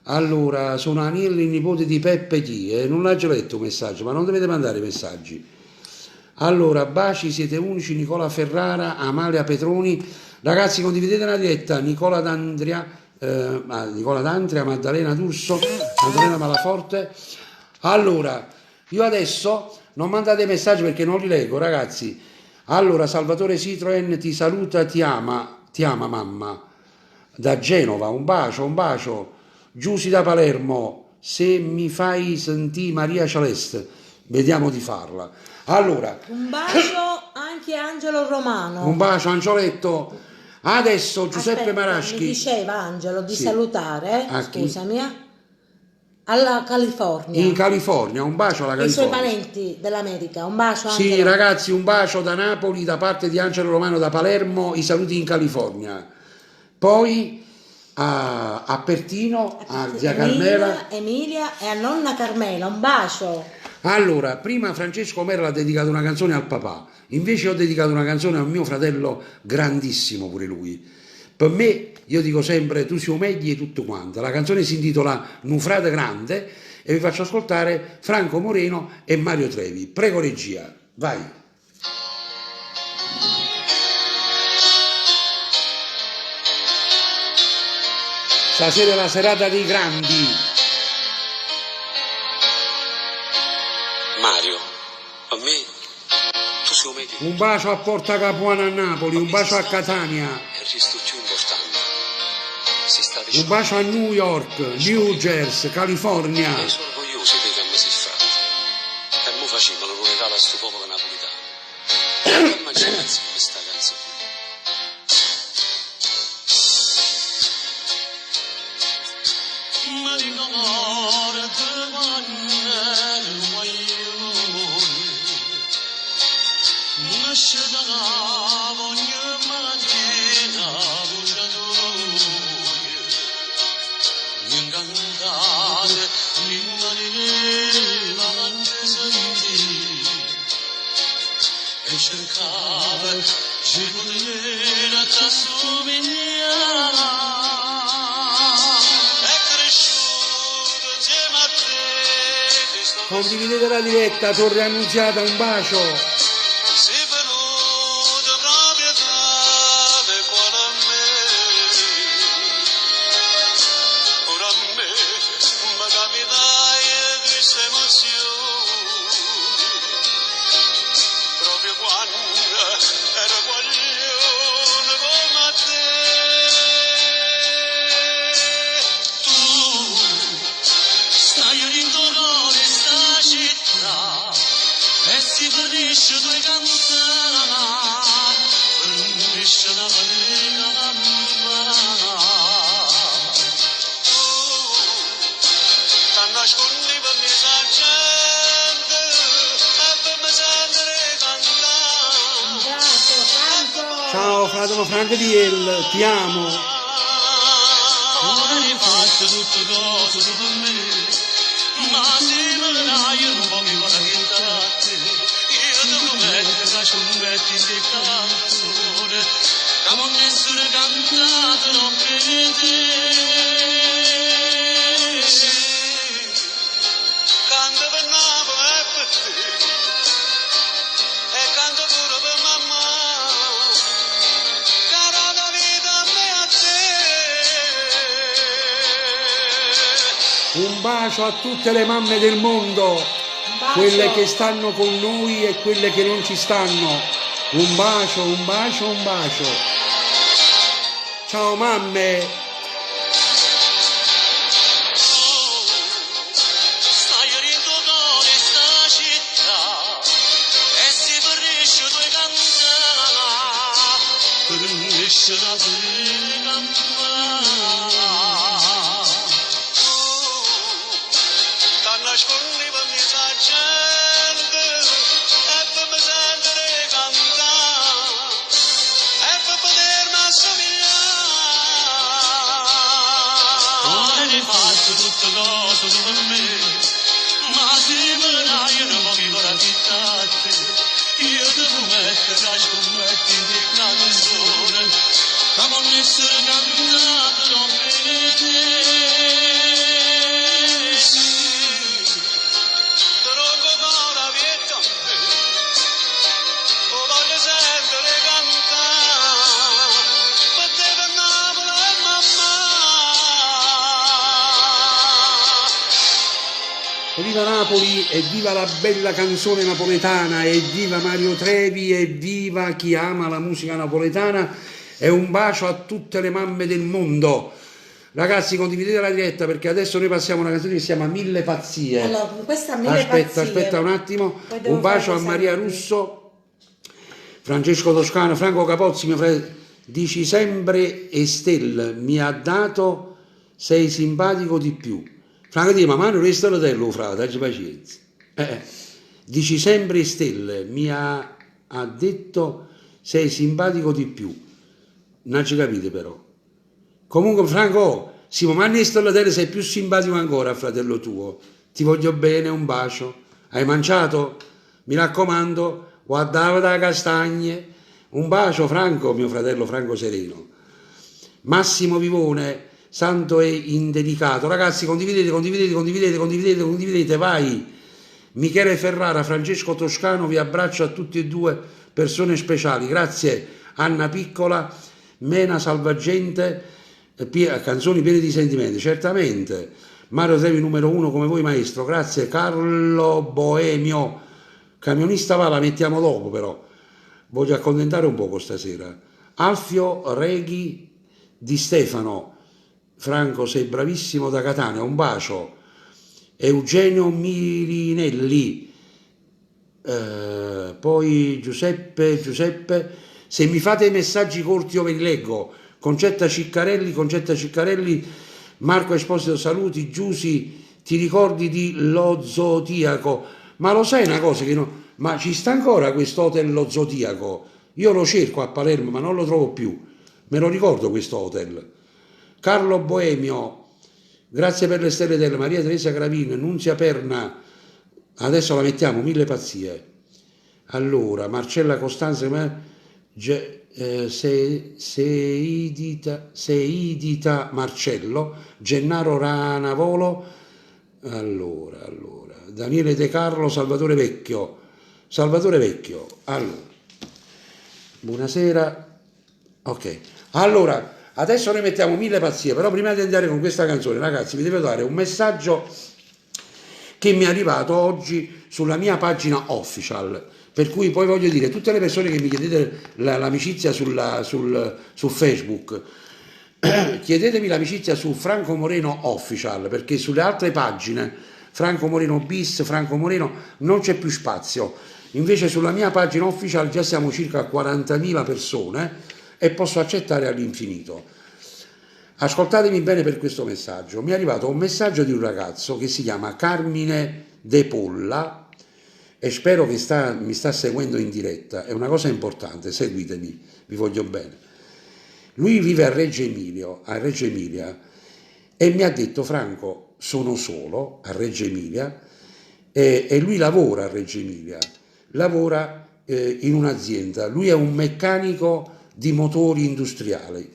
Allora, sono Aniello, il nipote di Peppe T. Non l'ho già letto un messaggio, ma non dovete mandare messaggi. Allora, baci, siete unici, Nicola Ferrara, Amalia Petroni. Ragazzi, condividete la diretta, Nicola D'Andria, Maddalena D'Urso, Maddalena Malaforte. Allora, io adesso non mandate messaggi perché non li leggo, ragazzi. Allora, Salvatore Citroen ti saluta, ti ama mamma. Da Genova, un bacio. Giusi da Palermo, se mi fai sentire Maria Celeste, vediamo di farla. Allora, un bacio anche a Angelo Romano. Un bacio Angioletto. Adesso Giuseppe Maraschi. Mi diceva Angelo di Sì. salutare, scusami, alla California. In California, un bacio alla I suoi California. parenti dell'America, un bacio anche. Sì, ragazzi, un bacio da Napoli da parte di Angelo Romano da Palermo, i saluti in California. Poi a Pertino, a zia Carmela. Emilia e a nonna Carmela, un bacio. Allora, prima Francesco Merla ha dedicato una canzone al papà, invece ho dedicato una canzone a mio fratello grandissimo pure lui. Per me, io dico sempre, tu sei meglio e tutto quanto. La canzone si intitola Un frate grande e vi faccio ascoltare Franco Moreno e Mario Trevi. Prego regia, vai. Stasera è la serata dei grandi. Mario, a me tu sei meglio. Un bacio a Porta Capuana a Napoli, un bacio a Catania, È il resto più importante. Si sta un dicendo. bacio a New York, New Jersey, California. E sono orgoglioso di che mi si fa. E mo facevano l'unità a sto popolo napolitano. Immaginate questa canzone. cercava, se poteva t'assomigliare. È cresciuto insieme a te, ti sto Condividete la diretta, Torre Annunziata, un bacio. sei venuto proprio da cuore a me. Ora a me mi capitai questa emozione, proprio quando ero guaglione come a te. Tu stai rincorrendo questa città e si finisce due cantare, finisce la fatica ti nascondi per mi sa gente e per mi sentire cantare. Grazie Franco. Ciao fratello Franco di El, ti amo. Ora rifaccio tutto cosa tu per me, ma se me ne dai un po' mi vorrei aiutarti. Io ti prometto che ci metti in te canzone, che non essere cantato non per te. Canto per Napoli e per te, e canto pure per mamma, cara la vita a me e a te. Un bacio a tutte le mamme del mondo, bacio. quelle che stanno con noi e quelle che non ci stanno. Un bacio, un bacio, un bacio. Ciao mamme. Stai rincorrendo questa città e si finisce due cantare, finisce la tua campana. Ti nascondi per mi sa gente e per mi sentire cantare e per potermi assomigliare. Ora rifaccio tutte cose tu per me, ma se me ne dai un po' mi vorrei aiutarti. Io ti prometto che ci metti in te canzone, che non essere cantato non per te. Tronco ancora vietto a me, lo voglio sentire cantare, per te per Napoli e mamma. E viva Napoli e viva la bella canzone napoletana e viva Mario Trevi e viva chi ama la musica napoletana e un bacio a tutte le mamme del mondo. Ragazzi, condividete la diretta perché adesso noi passiamo una canzone che si chiama Mille Pazzie. Allora, con questa Mille Pazzie. Aspetta un attimo. Poi devo Un bacio a fare Maria sempre. Russo, Francesco Toscano, Franco Capozzi, mio fratello. Dici sempre Estelle, mi ha dato, sei simpatico di più. Franco dice, ma non resta l'otello, frate, dagli pazienza. Dici sempre Estelle, mi ha detto, sei simpatico di più. Non ci capite però. Comunque Franco, sì, ma Nesta Tele sei più simpatico ancora, fratello tuo. Ti voglio bene, un bacio. Hai mangiato? Mi raccomando, guardava da castagne. Un bacio Franco, mio fratello Franco Sereno. Massimo Vivone, santo e indelicato. Ragazzi, condividete, vai. Michele Ferrara, Francesco Toscano, vi abbraccio a tutti e due, persone speciali. Grazie Anna Piccola, Mena Salvagente, canzoni piene di sentimenti, certamente. Mario Trevi numero 1 come voi maestro, grazie. Carlo Boemio, camionista va, la mettiamo dopo però, voglio accontentare un poco stasera. Alfio Reghi Di Stefano, Franco sei bravissimo da Catania, un bacio. Eugenio Mirinelli, poi Giuseppe, se mi fate i messaggi corti io ve li leggo. Concetta Ciccarelli, Marco Esposito saluti, Giusi, ti ricordi di Lo Zodiaco? Ma lo sai una cosa che no? Ma ci sta ancora questo hotel Lo Zodiaco? Io lo cerco a Palermo ma non lo trovo più, me lo ricordo questo hotel. Carlo Boemio, grazie per le stelle delle Maria Teresa Gravina, Nunzia Perna, adesso la mettiamo, Mille Pazzie. Allora, Marcella Costanza, Seidita Marcello, Gennaro Ranavolo, allora, Daniele De Carlo, Salvatore Vecchio, allora, buonasera, ok, allora, adesso noi mettiamo 1000 pazzie, però prima di andare con questa canzone, ragazzi, vi devo dare un messaggio che mi è arrivato oggi sulla mia pagina official, per cui poi voglio dire, tutte le persone che mi chiedete l'amicizia su Facebook, chiedetemi l'amicizia su Franco Moreno Official, perché sulle altre pagine, Franco Moreno bis, Franco Moreno, non c'è più spazio. Invece sulla mia pagina official già siamo circa 40.000 persone e posso accettare all'infinito. Ascoltatemi bene per questo messaggio. Mi è arrivato un messaggio di un ragazzo che si chiama Carmine De Polla e spero che mi sta seguendo in diretta. È una cosa importante, seguitemi, vi voglio bene. Lui vive a Reggio Emilia, e mi ha detto: Franco, sono solo a Reggio Emilia, e lui lavora a Reggio Emilia, lavora in un'azienda. Lui è un meccanico di motori industriali.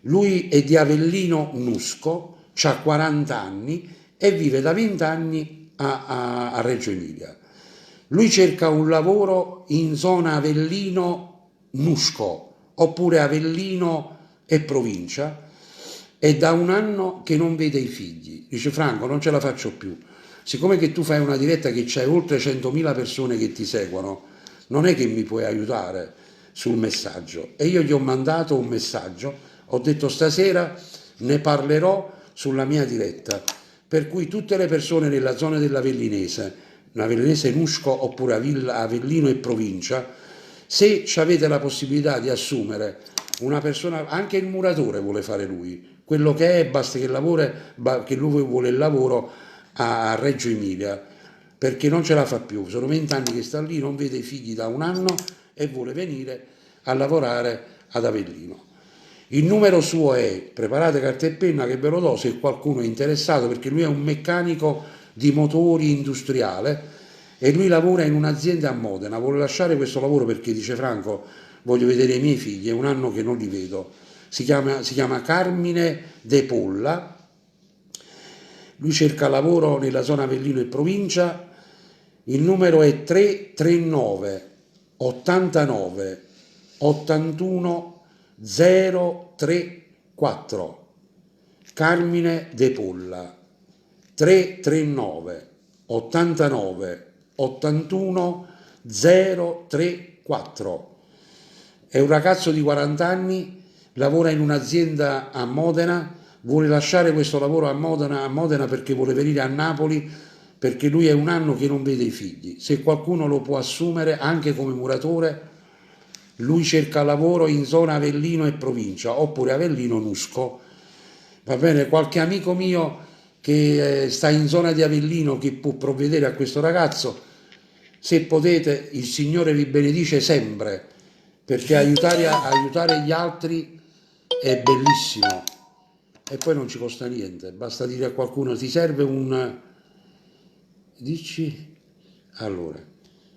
Lui è di Avellino Nusco, ha 40 anni e vive da 20 anni a Reggio Emilia. Lui cerca un lavoro in zona Avellino Nusco oppure Avellino e provincia, e da un anno che non vede i figli. Dice: Franco, non ce la faccio più. Siccome che tu fai una diretta che c'hai oltre 100.000 persone che ti seguono, non è che mi puoi aiutare sul messaggio. E io gli ho mandato un messaggio, ho detto: stasera ne parlerò sulla mia diretta, per cui tutte le persone nella zona dell'Avellinese, l'Avellinese Nusco oppure Avellino e provincia, se avete la possibilità di assumere una persona, anche il muratore vuole fare lui, quello che è, basta che lui vuole il lavoro a Reggio Emilia, perché non ce la fa più, sono 20 anni che sta lì, non vede i figli da un anno e vuole venire a lavorare ad Avellino. Il numero suo è, preparate carta e penna che ve lo do se qualcuno è interessato, perché lui è un meccanico di motori industriale e lui lavora in un'azienda a Modena, vuole lasciare questo lavoro perché dice: Franco, voglio vedere i miei figli, è un anno che non li vedo. Si chiama Carmine De Polla, lui cerca lavoro nella zona Avellino e provincia, il numero è 339 89 81 034, Carmine De Polla, 339 89 81 034. È un ragazzo di 40 anni, lavora in un'azienda a Modena, vuole lasciare questo lavoro a Modena perché vuole venire a Napoli, perché lui è un anno che non vede i figli. Se qualcuno lo può assumere anche come muratore, lui cerca lavoro in zona Avellino e provincia oppure Avellino Nusco. Va bene, qualche amico mio che sta in zona di Avellino che può provvedere a questo ragazzo, se potete, il Signore vi benedice sempre, perché aiutare gli altri è bellissimo e poi non ci costa niente, basta dire a qualcuno: ti serve un... dici? Allora,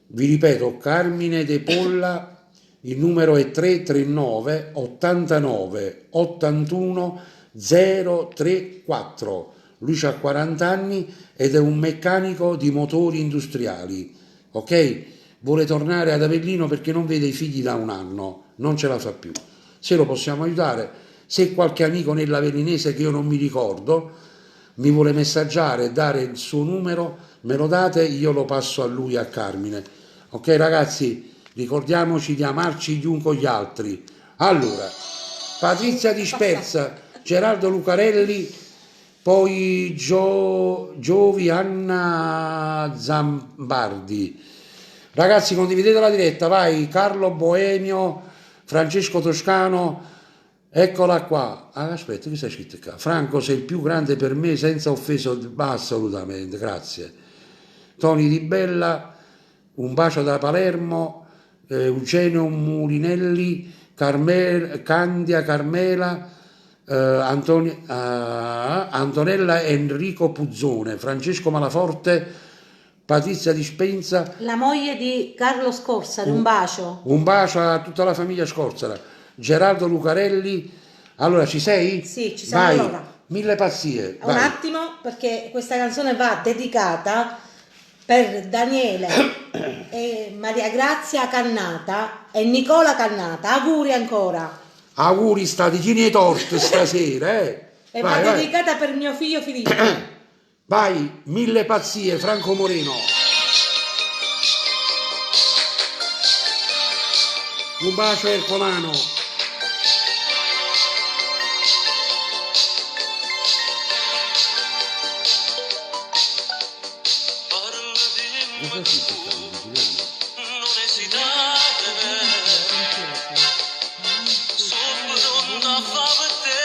vi ripeto, Carmine De Polla, il numero è 339 89 81 034. Lui ha 40 anni ed è un meccanico di motori industriali, ok? Vuole tornare ad Avellino perché non vede i figli da un anno, non ce la fa più. Se lo possiamo aiutare, se qualche amico nell'Avellinese che io non mi ricordo mi vuole messaggiare e dare il suo numero, me lo date, io lo passo a lui, a Carmine. Ok ragazzi, ricordiamoci di amarci gli uni con gli altri. Allora, Patrizia Dispersa, Gerardo Lucarelli, poi Giovi Anna Zambardi. Ragazzi, condividete la diretta, vai, Carlo Boemio, Francesco Toscano, eccola qua. Ah, aspetta, che sta scritto qua? Franco, sei il più grande per me, senza offeso, assolutamente, grazie. Toni Di Bella, un bacio da Palermo, Eugenio Mulinelli, Candia Carmela, Antonella Enrico Puzzone, Francesco Malaforte, Patrizia Dispenza, La moglie di Carlo Scorsari, un bacio. un bacio a tutta la famiglia Scorzara, Gerardo Lucarelli. Allora ci sei? Sì, ci siamo. Vai, Allora. mille pazzie, Un vai. attimo, perché questa canzone va dedicata per Daniele e Maria Grazia Cannata e Nicola Cannata. Auguri ancora. Auguri statini e torte stasera, eh. E Vai, va vai. dedicata per mio figlio Filippo. Vai, mille pazzie, Franco Moreno. Un bacio Ercolano. Dimmi tu, non esitare, sono pronta a fare per te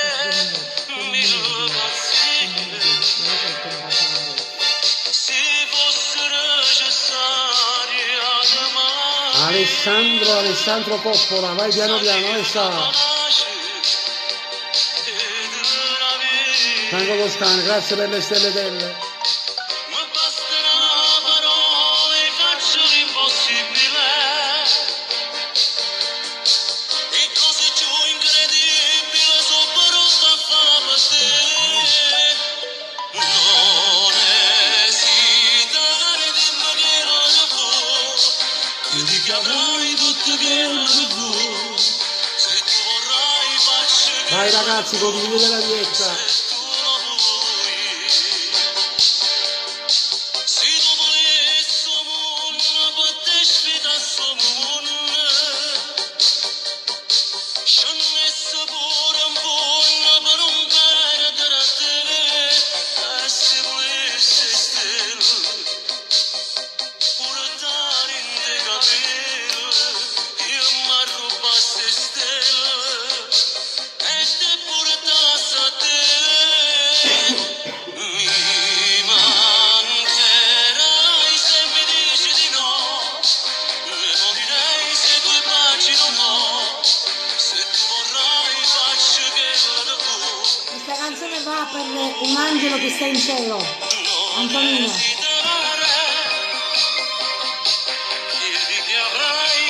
mille pazzie. Se fosse necessario domani, Alessandro Coppola, vai piano piano, Alessandro. Franco Toscano, grazie per le stelle telle. mi basterà parole, faccio l'impossibile. E cose più incredibili sono pronta a fare per te. Non esitare, dimmi che non ne può, credi che avrai tutto che non vuoi. Se tu vorrai faccio che Vai ragazzi, condividete la diretta. tu lo vuoi. Se tu volessi un mondo, potessi sfidare sto mondo. Scendesse pure un fondo per non perdere te. E se volessi stelle, pure dare in te capelli, io mi arrubassi stelle. E te pure tassi a te. Mi mancherai se mi dici di no. Ne morirei se tue baci non ho. Se tu vorrai faccio che lo può. Questa canzone va per un angelo che sta in cielo. Antonino. Esitare, chiedi che avrai.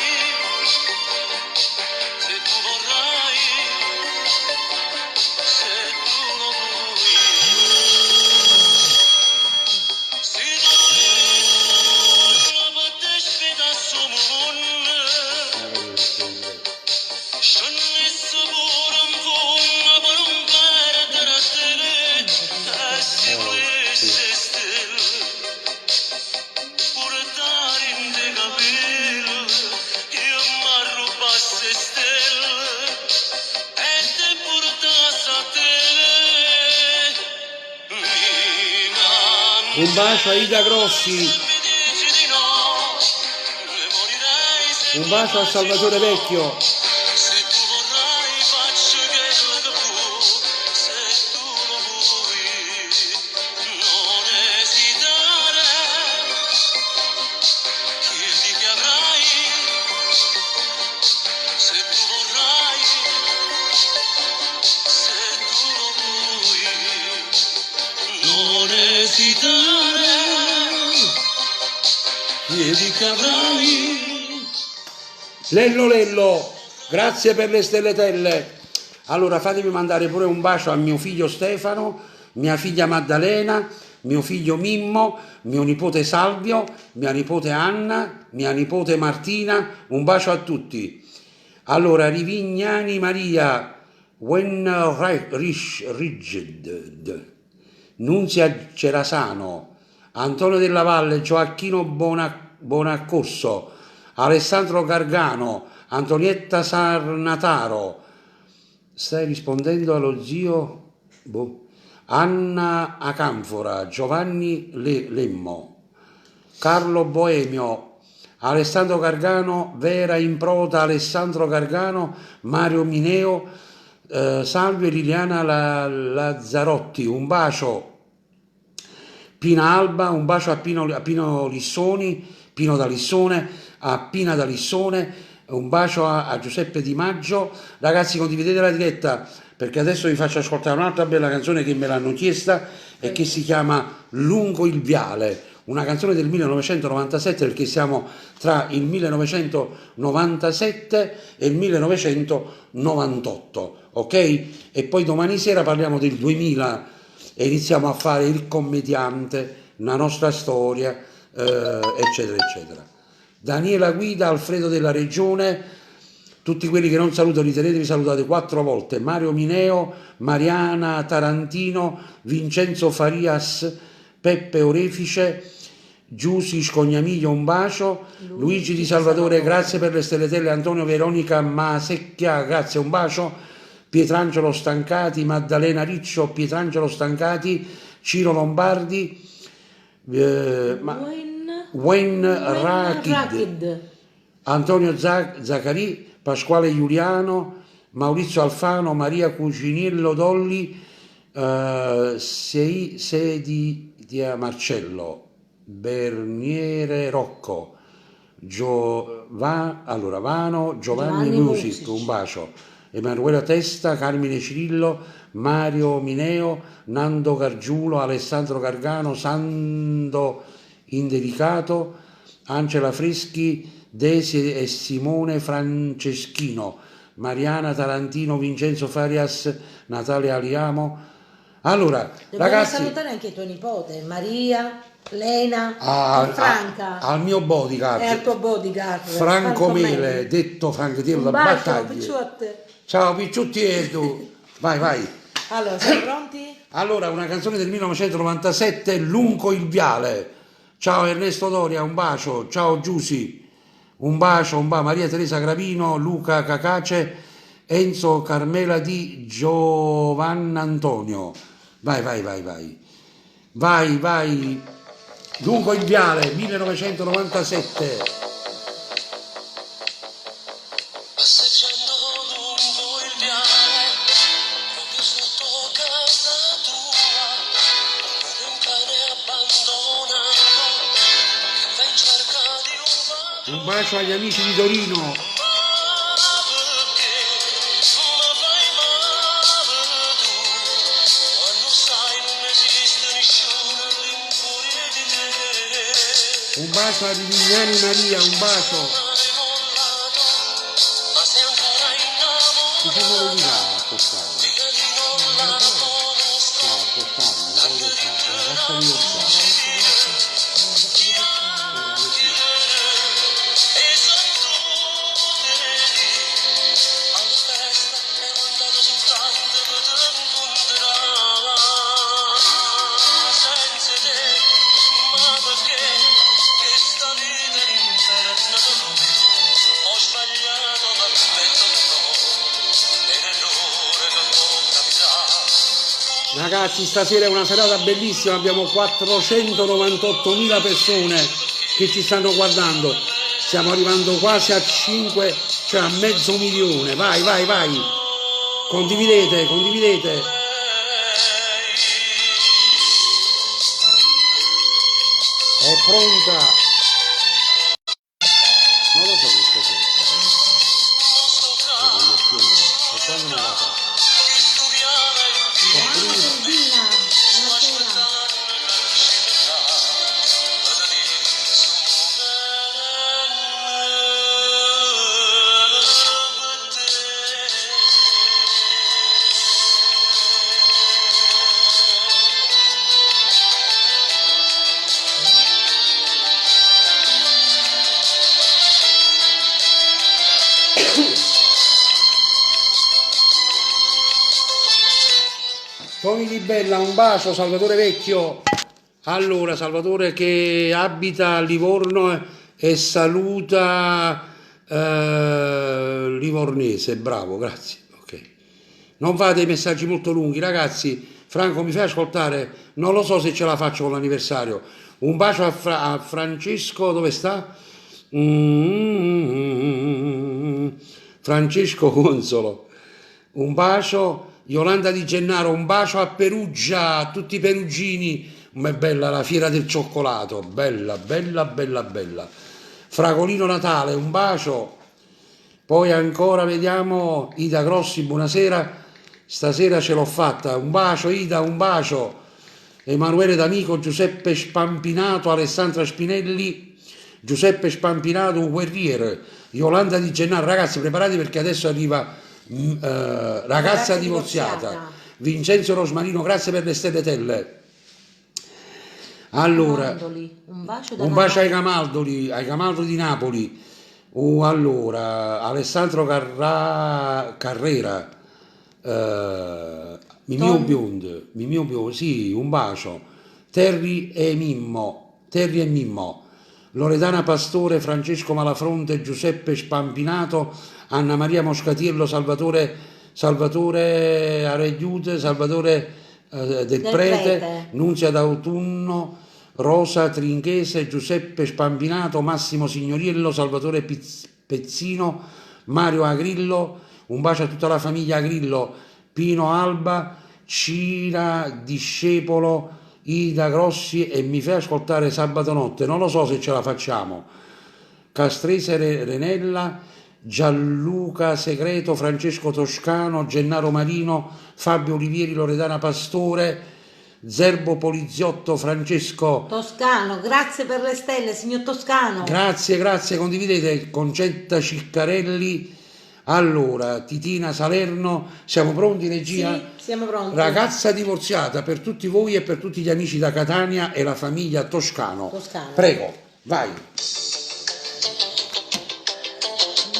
Se tu vorrai, se tu lo vuoi. Se tu volessi non potessi sfidare sto mondo. Scendesse pure un fondo per non perdere te. E se volessi stelle, pure dare in te capelli, io mi arrubassi stelle. E te pure tassi a te. Mi mancherai. Un bacio a Ida Grossi, Se mi dici di no, ne morirei se un bacio a Salvatore Vecchio. se tu vorrai faccio che lo può. Se tu lo vuoi, non esitare. Chiedi che avrai. Se tu vorrai, se tu lo vuoi, non esitare. Chiedi che avrai. Lello, grazie per le stelletelle. Allora fatemi mandare pure un bacio a mio figlio Stefano, mia figlia Maddalena, mio figlio Mimmo, mio nipote Salvio, mia nipote Anna, mia nipote Martina, un bacio a tutti. Allora, Rivignani Maria, Rigid, Nunzia Cerasano, Antonio della Valle, Gioacchino Bonaccorso, Alessandro Gargano, Antonietta Sarnataro. Stai rispondendo allo zio? Boh. Anna Acanfora, Giovanni Lemmo, Carlo Boemio, Alessandro Gargano, Vera Improta, Alessandro Gargano, Mario Mineo, Salvio e Liliana Lazzarotti, un bacio. Pina Alba, un bacio a Pino Lissoni, Pino da Lissone, a Pina da Lissone, un bacio a Giuseppe Di Maggio. Ragazzi, condividete la diretta perché adesso vi faccio ascoltare un'altra bella canzone che me l'hanno chiesta e che si chiama Lungo il Viale, una canzone del 1997 perché siamo tra il 1997 e il 1998, ok? E poi domani sera parliamo del 2000 e iniziamo a fare il commediante, la nostra storia, eccetera, eccetera. Daniela Guida, Alfredo della Regione, tutti quelli che non saluto ritenetevi salutati 4 volte, Mario Mineo, Mariana Tarantino, Vincenzo Farias, Peppe Orefice, Giussi Scognamiglio, un bacio, Luigi Di Salvatore, grazie per le stelletelle, Antonio Veronica Masecchia, grazie, un bacio, Pietrangelo Stancati, Maddalena Riccio, Pietrangelo Stancati, Ciro Lombardi, Wayne Rakid, Antonio Zaccarì, Pasquale Giuliano, Maurizio Alfano, Maria Cucinillo Dolli, Sedi Marcello, Berniere Rocco, Vano, Giovanni Music, un bacio, Emanuela Testa, Carmine Cirillo, Mario Mineo, Nando Gargiulo, Alessandro Gargano, Sando Indelicato, Angela Freschi, Desi e Simone Franceschino, Mariana Tarantino, Vincenzo Farias, Natalia Aliamo. Allora, dobbiamo ragazzi, salutare anche i tuoi nipote, Maria, Lena, Franca. Al mio bodyguard. E al tuo bodyguard. Franco Mele, detto Franco della battaglia. Picciotte. Ciao picciotti e tu. Vai, vai. Allora, siamo pronti? Allora, una canzone del 1997, Lungo il Viale. Ciao Ernesto Doria, un bacio. Ciao Giussi, un bacio, Maria Teresa Gravino, Luca Cacace, Enzo Carmela di Giovanna Antonio. Vai, vai, vai, vai. Vai, vai. Lungo il Viale, 1997. Passeggiando lungo il viale, proprio sotto casa tua, come un cane abbandonato che va in cerca di un Un bacio agli amici di Torino. ma perché fai male tu, quando sai non esiste nessuno all'infuori di te. Un bacio a Vivignani Maria, un bacio. Ma sei ancora Ci siamo innamorato, venuti a spostare. dica di non la conosco. No, spostare, non la conosco. La ragazza di Orsà. Ragazzi, stasera è una serata bellissima, abbiamo 498.000 persone che ci stanno guardando, stiamo arrivando quasi a 5, cioè a mezzo milione, vai, vai, vai, condividete, condividete. È pronta? Non lo so che cos'è. E quando me la fa? Sardina, buonasera. Tony Di Bella, un bacio, Salvatore Vecchio. Allora, Salvatore che abita a Livorno e saluta Livornese, bravo, grazie. Ok. Non fate i messaggi molto lunghi, ragazzi. Franco, mi fai ascoltare? Non lo so se ce la faccio con l'anniversario. Un bacio a Francesco, dove sta? Francesco Consolo. Un bacio. Yolanda Di Gennaro, un bacio a Perugia, a tutti i perugini. Com'è bella la fiera del cioccolato, bella, bella, bella, bella. Fragolino Natale, un bacio. Poi ancora vediamo Ida Grossi, buonasera, stasera ce l'ho fatta. Un bacio Ida, un bacio. Emanuele D'Amico, Giuseppe Spampinato, Alessandra Spinelli, Giuseppe Spampinato, un guerriero, Yolanda Di Gennaro. Ragazzi, preparati perché adesso arriva ragazza divorziata. Vincenzo Rosmarino, grazie per le stelletelle. Allora, un bacio ai Camaldoli di Napoli. Allora, Alessandro Carrera, Mimio Biondo, sì, un bacio. Terry e Mimmo, Loredana Pastore, Francesco Malafronte, Giuseppe Spampinato, Anna Maria Moscatiello, Salvatore Aregliute, Salvatore del Prete, Nunzia d'Autunno, Rosa Trinchese, Giuseppe Spampinato, Massimo Signoriello, Salvatore Pezzino, Mario Agrillo, un bacio a tutta la famiglia Agrillo, Pino Alba, Cira Discepolo, Ida Grossi, e mi fai ascoltare Sabato Notte, non lo so se ce la facciamo. Castrese Renella, Gianluca Segreto, Francesco Toscano, Gennaro Marino, Fabio Olivieri, Loredana Pastore, Zerbo Poliziotto, Francesco Toscano, grazie per le stelle, signor Toscano. Grazie, condividete. Concetta Ciccarelli. Allora, Titina Salerno, siamo pronti, regia? Sì, siamo pronti. Ragazza divorziata per tutti voi e per tutti gli amici da Catania e la famiglia Toscano. Prego, vai.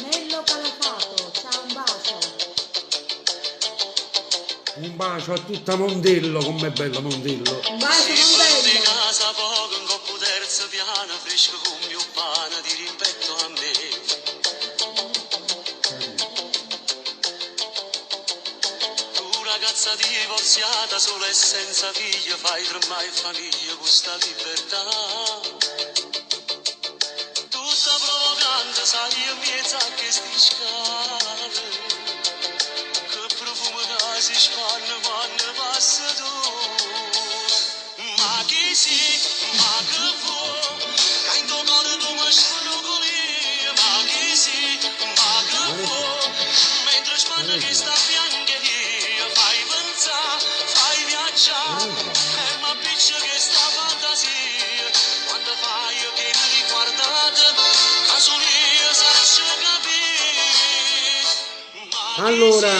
Nello Calafato, ciao, un bacio. Un bacio a tutta Mondello, com'è bella Mondello. Un bacio Mondello. Casa poco, un coppo terzo piano, fresco con mio pane, di rimpetto a me. Ragazza divorziata, sola e senza figlia, fai tremare famiglia con sta libertà. Tutta provocante, sai, mezza che sti scale, che profumo da si spanna quando passa tu. Ma chi si, ma che vuoi, che in tuo cuore tu mi sfrugoli, ma chi si, ma che vuoi, mentre spanna che sta bianca fai pensare, fai viaggiare, ma piccia che sta fantasia, quando fai che mi riguardate, casulia sarci capire. Allora,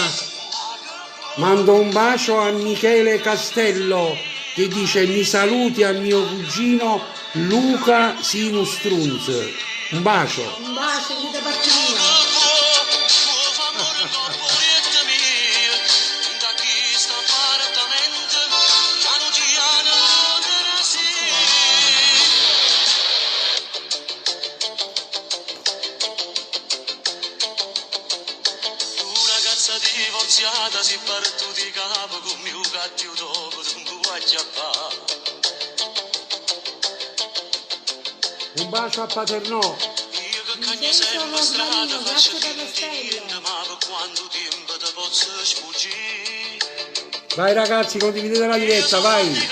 mando un bacio a Michele Castello che dice mi saluti a mio cugino Luca Sinustrunz. Un bacio. Un bacio di te parte mia. Divorziata si parto di capo con mio gatto dopo tu mi vuoi acchiappare. Un bacio a Paternò. Io che cagno sempre strada faccio finta, ma per quanto tempo te posso sfuggire. Vai ragazzi, condividete la diretta, vai.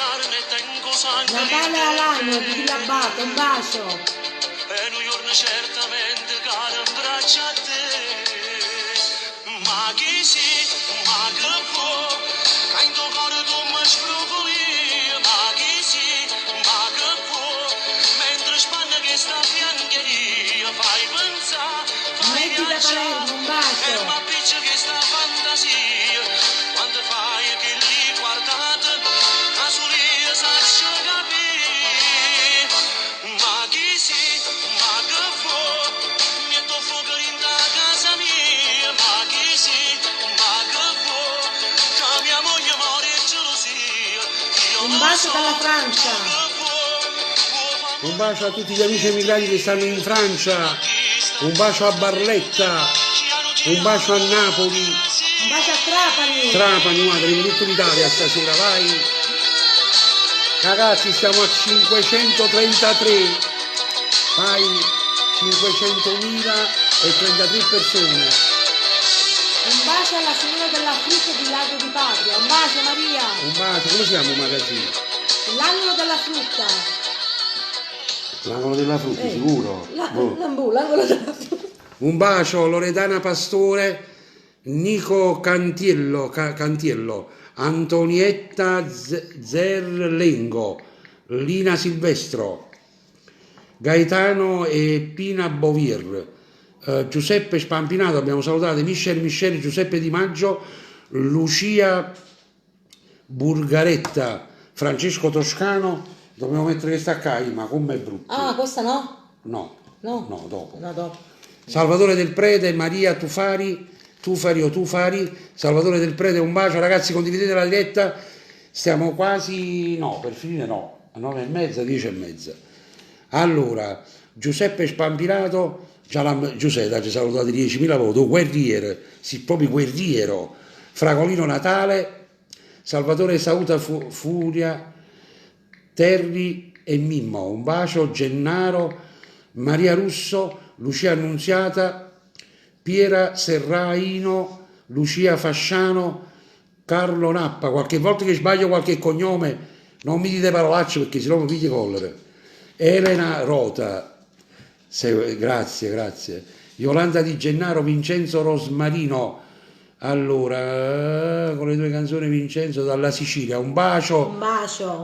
Natale all'anno di Villa Abate, un bacio. E un giorno certamente cade in braccia a te. Ma chi si, ma che può, che in tuo cuore tu mi sfrugoli, ma chi si, ma che può, mentre spanna che sta fianca io, fai pensare, fai viaggiare, ma piccia che sta fantasia, quando fai che li guardate, casulia sarci capire, ma chi si, ma che può, metto fuoco in da casa mia, ma chi si, ma che può, che mia moglie muore in gelosia, Un bacio dalla Francia. Un bacio a tutti gli amici emigrati che stanno in Francia. Un bacio a Barletta. Un bacio a Napoli. Un bacio a Trapani. Trapani, guarda, in tutta l'Italia stasera, vai. Ragazzi, siamo a 533. Vai, 500.033 persone. Un bacio alla signora della frutta di Lago di Patria. Un bacio Maria. Un bacio, come si chiama il magazzino? L'angolo della frutta. L'angolo della frutta, sicuro. L'angolo della frutta. Un bacio, Loredana Pastore, Nico Cantiello, Antonietta Zerlengo, Lina Silvestro, Gaetano e Pina Bovir, Giuseppe Spampinato, abbiamo salutato Michele, Giuseppe Di Maggio, Lucia Burgaretta, Francesco Toscano. Dobbiamo mettere questa qua, ma com'è brutto. Ah, questa no? No, No. no, dopo. No, dopo. Salvatore del Prete, Maria Tufari, Salvatore del Prete, un bacio, ragazzi, condividete la diretta, stiamo quasi, no, per finire no, a 9:30, 10:30. Allora, Giuseppe Spampinato, Giuseppe ci salutato 10.000 volte, guerriero, sì, proprio guerriero, Fragolino Natale, Salvatore Sauta Furia, Terri e Mimmo, un bacio, Gennaro, Maria Russo, Lucia Annunziata, Piera Serraino, Lucia Fasciano, Carlo Nappa. Qualche volta che sbaglio qualche cognome non mi dite parolacce perché sennò mi pigli collere. Elena Rota, grazie. Yolanda Di Gennaro, Vincenzo Rosmarino. Allora, con le tue canzoni Vincenzo dalla Sicilia, un bacio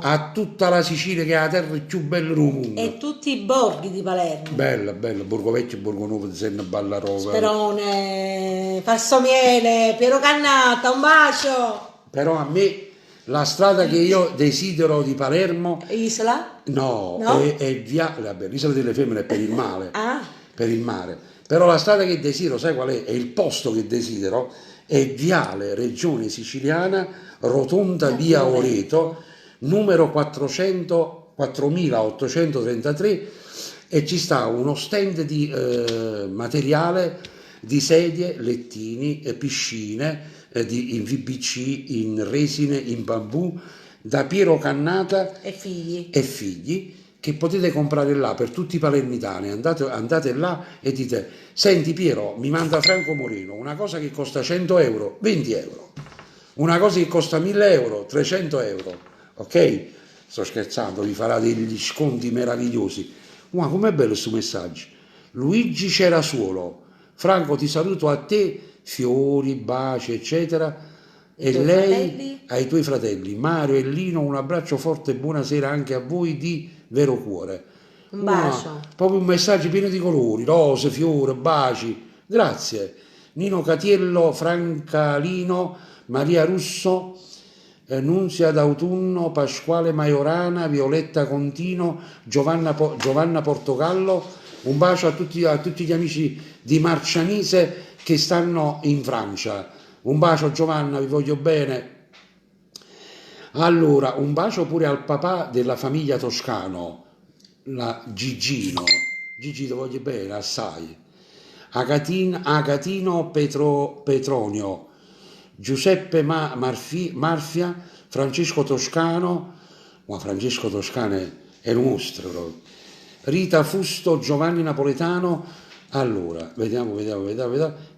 a tutta la Sicilia che è la terra più bella del mondo. E tutti i borghi di Palermo. Bella, Borgo Vecchio, Borgo Nuovo, Zenna, Ballarova. Sperone, Falsomiele, Piero Cannata, un bacio. Però a me la strada che io desidero di Palermo... Isola? No? È via... Vabbè, l'isola delle femmine è per il mare. Per il mare. Però la strada che desidero, sai qual è? È il posto che desidero, è Viale Regione Siciliana, Rotonda via Oreto, numero 4833, e ci sta uno stand di materiale, di sedie, lettini, piscine, in VBC, in resine, in bambù, da Piero Cannata e figli, che potete comprare là per tutti i palermitani. Andate là e dite: senti Piero, mi manda Franco Moreno una cosa che costa 100 euro, 20 euro, una cosa che costa 1000 euro, 300 euro, ok? Sto scherzando, vi farà degli sconti meravigliosi. Ma com'è bello questo messaggio. Luigi Cerasuolo, Franco, ti saluto a te, fiori, baci, eccetera, e lei ai tuoi fratelli Mario e Lino, un abbraccio forte e buonasera anche a voi di vero cuore. Un bacio. Proprio un messaggio pieno di colori, rose, fiori, baci. Grazie. Nino Catiello, Francalino, Maria Russo, Nunzia d'Autunno, Pasquale Maiorana, Violetta Contino, Giovanna Portogallo. Un bacio a tutti gli amici di Marcianise che stanno in Francia. Un bacio Giovanna, vi voglio bene. Allora, un bacio pure al papà della famiglia Toscano, la Gigino. Gigi, ti voglio bene, assai. Agatino Petronio, Giuseppe Marfia, Francesco Toscano, ma Francesco Toscano è un mostro proprio. Rita Fusto, Giovanni Napoletano. Allora, vediamo.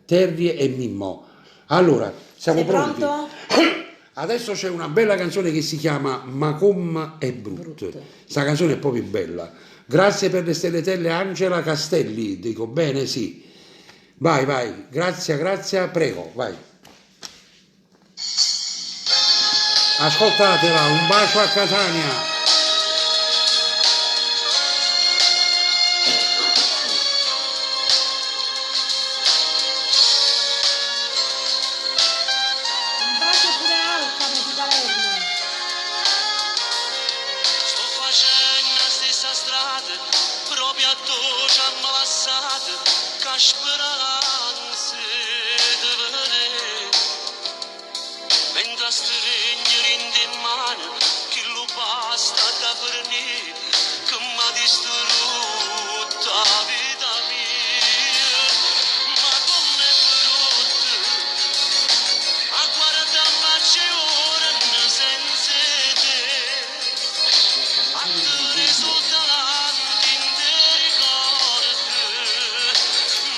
Terry e Mimmo. Allora, siamo Sei pronti? Pronto? Adesso c'è una bella canzone che si chiama Ma com è brutto. Questa canzone è proprio bella. Grazie per le stelletelle Angela Castelli, dico bene, sì. Vai, grazie, prego, vai. Ascoltatela, un bacio a Catania.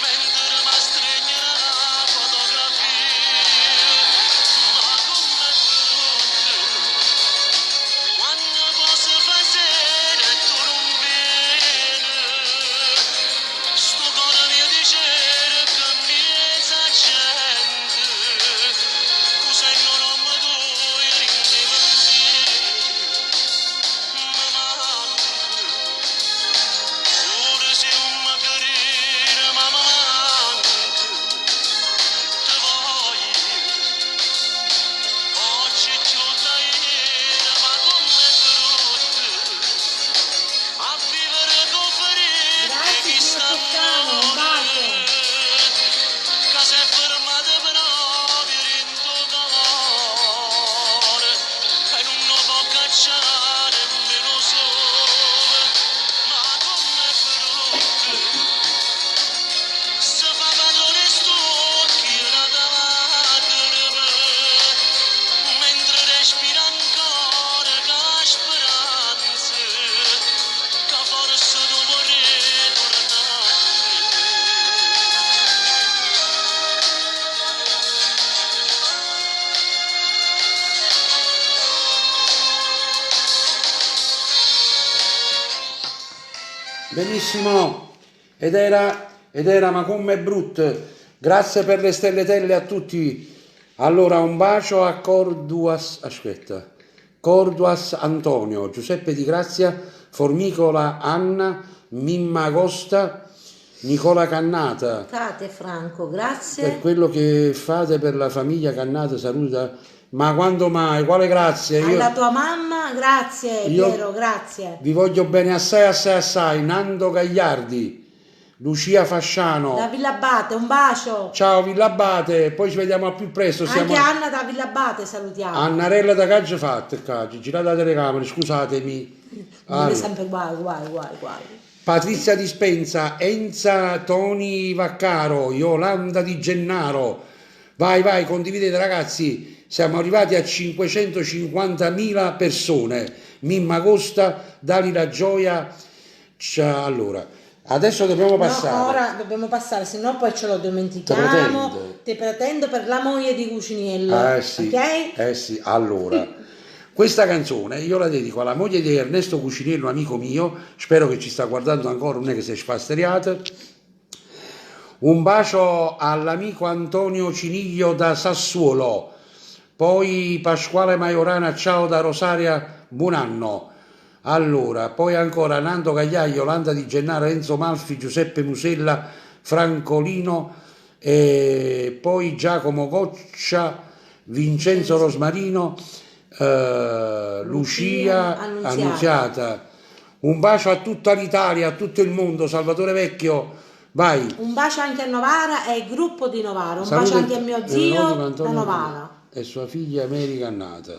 Mentre Benissimo, ed era ma come brut. Grazie per le stelletelle a tutti. Allora un bacio a Corduas Antonio, Giuseppe Di Grazia, Formicola Anna, Mimma Agosta, Nicola Cannata. Kate Franco, grazie. Per quello che fate per la famiglia Cannata, saluta. Ma quando mai? Quale grazie? Alla tua mamma, grazie Piero, grazie. Vi voglio bene assai, assai, assai. Nando Gagliardi, Lucia Fasciano. Da Villabate, un bacio. Ciao Villabate, poi ci vediamo al più presto. Anche Anna da Villabate salutiamo. Annarella da Caggia Fatte, girate la telecamera, scusatemi. Non è sempre uguale. Patrizia Dispensa, Enza Toni Vaccaro, Yolanda Di Gennaro. Vai, condividete ragazzi. Siamo arrivati a 550.000 persone. Mimma Costa, Dalila Gioia. Allora, adesso dobbiamo passare. No, ora dobbiamo passare, se no poi ce lo dimentichiamo. Te pretendo per la moglie di Cuciniello. Sì, ok? Sì, allora. Questa canzone io la dedico alla moglie di Ernesto Cuciniello, amico mio. Spero che ci sta guardando ancora, non è che si è spasteriata. Un bacio all'amico Antonio Ciniglio da Sassuolo. Poi Pasquale Maiorana, ciao da Rosaria, buon anno. Allora, poi ancora Nando Gagliaio, Yolanda Di Gennaro, Enzo Malfi, Giuseppe Musella, Francolino, e poi Giacomo Goccia, Vincenzo Rosmarino, Lucia Annunziata. Un bacio a tutta l'Italia, a tutto il mondo. Salvatore Vecchio, vai. Un bacio anche a Novara e il gruppo di Novara. Un bacio anche a mio zio da Novara. E sua figlia Mary Cannata.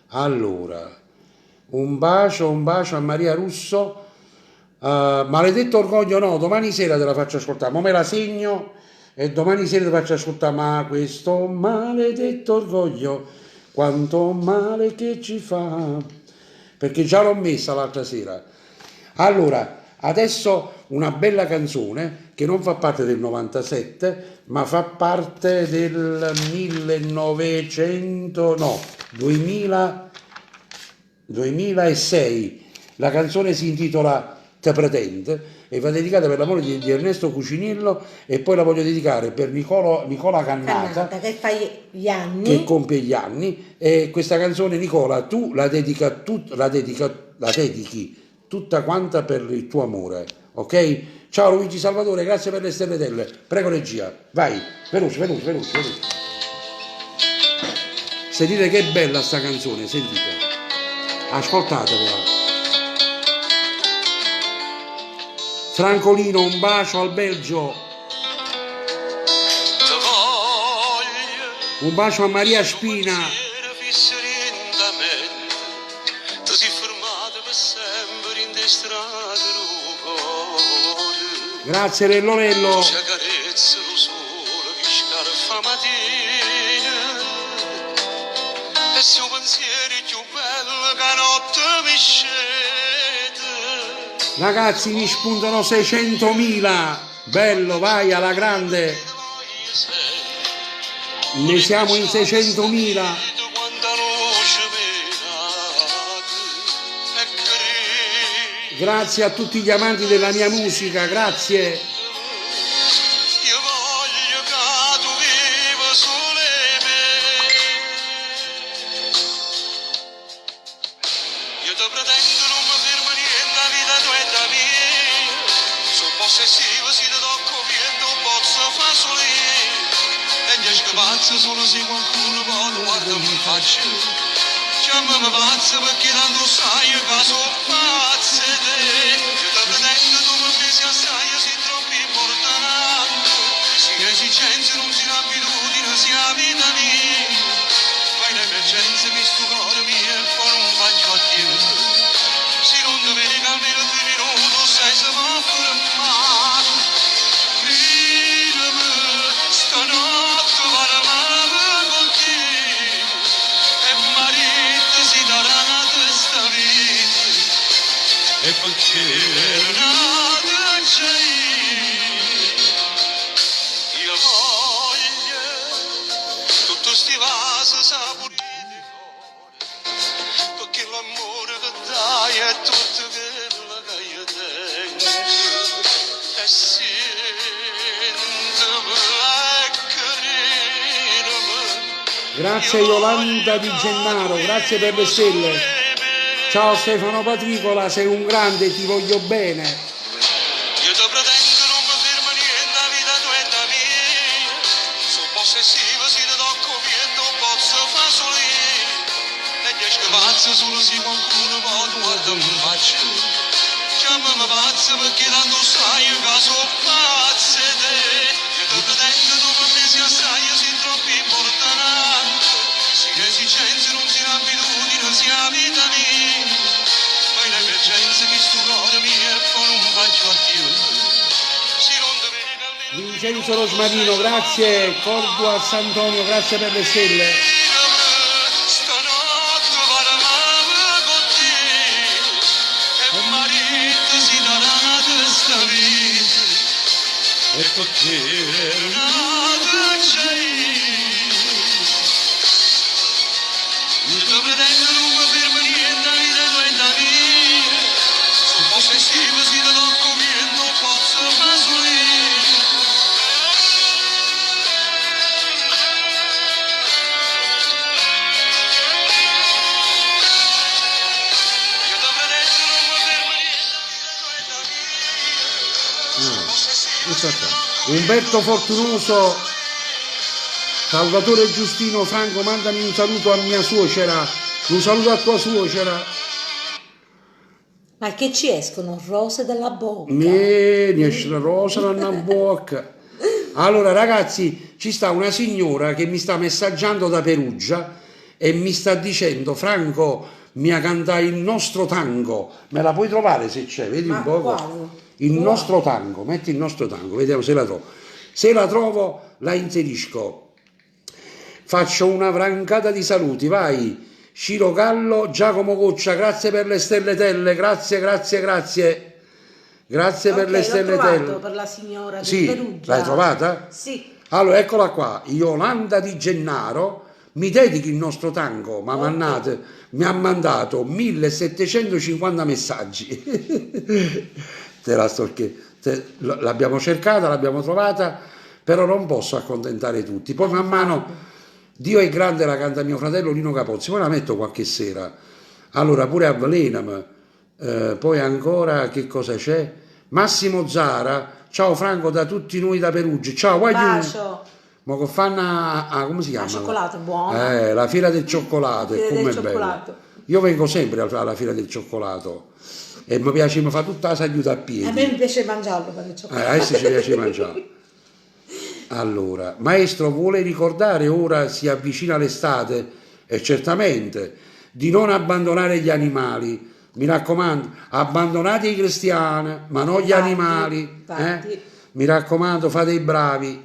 Allora, un bacio a Maria Russo. Maledetto orgoglio no, domani sera te la faccio ascoltare. Mo me la segno e domani sera te la faccio ascoltare. Ma questo maledetto orgoglio, quanto male che ci fa. Perché già l'ho messa l'altra sera. Allora, adesso una bella canzone che non fa parte del 97, ma fa parte del 2006. La canzone si intitola Te pretende e va dedicata per l'amore di Ernesto Cuciniello, e poi la voglio dedicare per Nicola Cannata che fa gli anni, che compie gli anni. E questa canzone, Nicola, tu la dedichi tutta quanta per il tuo amore, ok? Ciao Luigi Salvatore, grazie per le stelletelle. Prego regia, vai, veloce. Sentite che bella sta canzone, sentite. Ascoltatela. Francolino, un bacio al Belgio. Un bacio a Maria Spina. Ti sei fermato per sempre in te strade cuore. Grazie Lellonello. Ci accarezza lo sole che scarfa mattina e se un pensiero è più bello che notte mi scende. Ragazzi, mi spuntano 600.000. Bello, vai alla grande. Ne siamo in 600.000. Grazie a tutti gli amanti della mia musica, grazie. Io voglio che tu viva solo me. Io ti pretendo, non mi fermo niente, la vita tua è da mia. Sono possessivo, se ti tocco niente, non posso fare solo io. E gli scapazzo solo se qualcuno vuole, guarda mi faccio. Chiamami pazzo perché tanto sai che sono pazzo di te. Io ti pretendo, tu mi pensi assai, sei troppo importante. Se le esigenze non si abitudine, sia la vita mia. Fai le emergenze, mi sto cuore mio e poi non faccio a te. Se non ti vedi che almeno 2 minuti sai se mi fermare. Gridami, stanotte parliamo con te. E marito si darà una testa vita. E perché nata c'è io voglio tutto sti vaso saporito Grazie Yolanda Di Gennaro, grazie per le stelle. Ciao Stefano Patricola, sei un grande, ti voglio bene. Io ti proteggo, non mi fermo niente, la vita tua è da mia. Sono possessivo, se ti tocco viento, posso fare solo io. E 10 pazzo solo se qualcuno può guardare in faccia. Chiamami pazzo perché tanto sai che sono pazzo di te. Io ti proteggo, tu per me si assai, io sei troppo importante. Si esigenze non si abitudini, non si vita mia. Poi l'emergenza che sto cuore mio e poi non faccio a Dio. Si non ti vede almeno. Vincenzo Rosmarino, grazie. Cordua Sant'Antonio, grazie per le stelle. Stanotte parlavamo con te e marito si darà questa vita e perché nato c'è. Io ti pretendo non mi fermo niente, la vita tua è da mia. Sono possessivo, se ti tocco viento, non posso fare solo io. Io ti pretendo non mi fermo niente, la vita tua è da mia. Sono possessivo, se ti tocco Umberto Fortunoso, Salvatore Giustino, Franco, mandami un saluto a mia suocera, un saluto a tua suocera. Ma che ci escono rose dalla bocca? Mi esce la rosa dalla bocca. Allora ragazzi, ci sta una signora che mi sta messaggiando da Perugia e mi sta dicendo: Franco, mi ha cantato il nostro tango. Me la puoi trovare se c'è, vedi Ma un po'. quale? Il Quale? nostro tango, metti il nostro tango, vediamo se la trovo. Se la trovo la inserisco. Faccio una francata di saluti, vai. Ciro Gallo, Giacomo Coccia, grazie per le stelletelle, grazie, grazie, grazie. Grazie per le L'ho stelletelle. trovato per la signora di Sì, Perugia. l'hai trovata? Sì. Allora, eccola qua, Yolanda Di Gennaro, mi dedichi il nostro tango, ma mannate, mi ha mandato 1750 messaggi. Te la sto l'abbiamo cercata, l'abbiamo trovata, però non posso accontentare tutti. Poi man mano, Dio è grande, la canta mio fratello Lino Capozzi, poi la metto qualche sera. Allora, pure Avvelenami, poi ancora, che cosa c'è? Massimo Zara, ciao Franco da tutti noi da Perugia, ciao, guai giù. Bacio. Ma che fanno come si chiama? La cioccolato, buona. La fiera del cioccolato, La è fiera come del è bello. cioccolato. Io vengo sempre alla fiera del cioccolato e mi piace, mi fa tutta la saluta a piedi. A me mi piace mangiarlo per il cioccolato. Adesso ci piace mangiare. Allora, maestro, vuole ricordare, ora si avvicina l'estate, e certamente, di non abbandonare gli animali. Mi raccomando, abbandonate i cristiani, ma non gli animali. infatti. Mi raccomando, fate i bravi.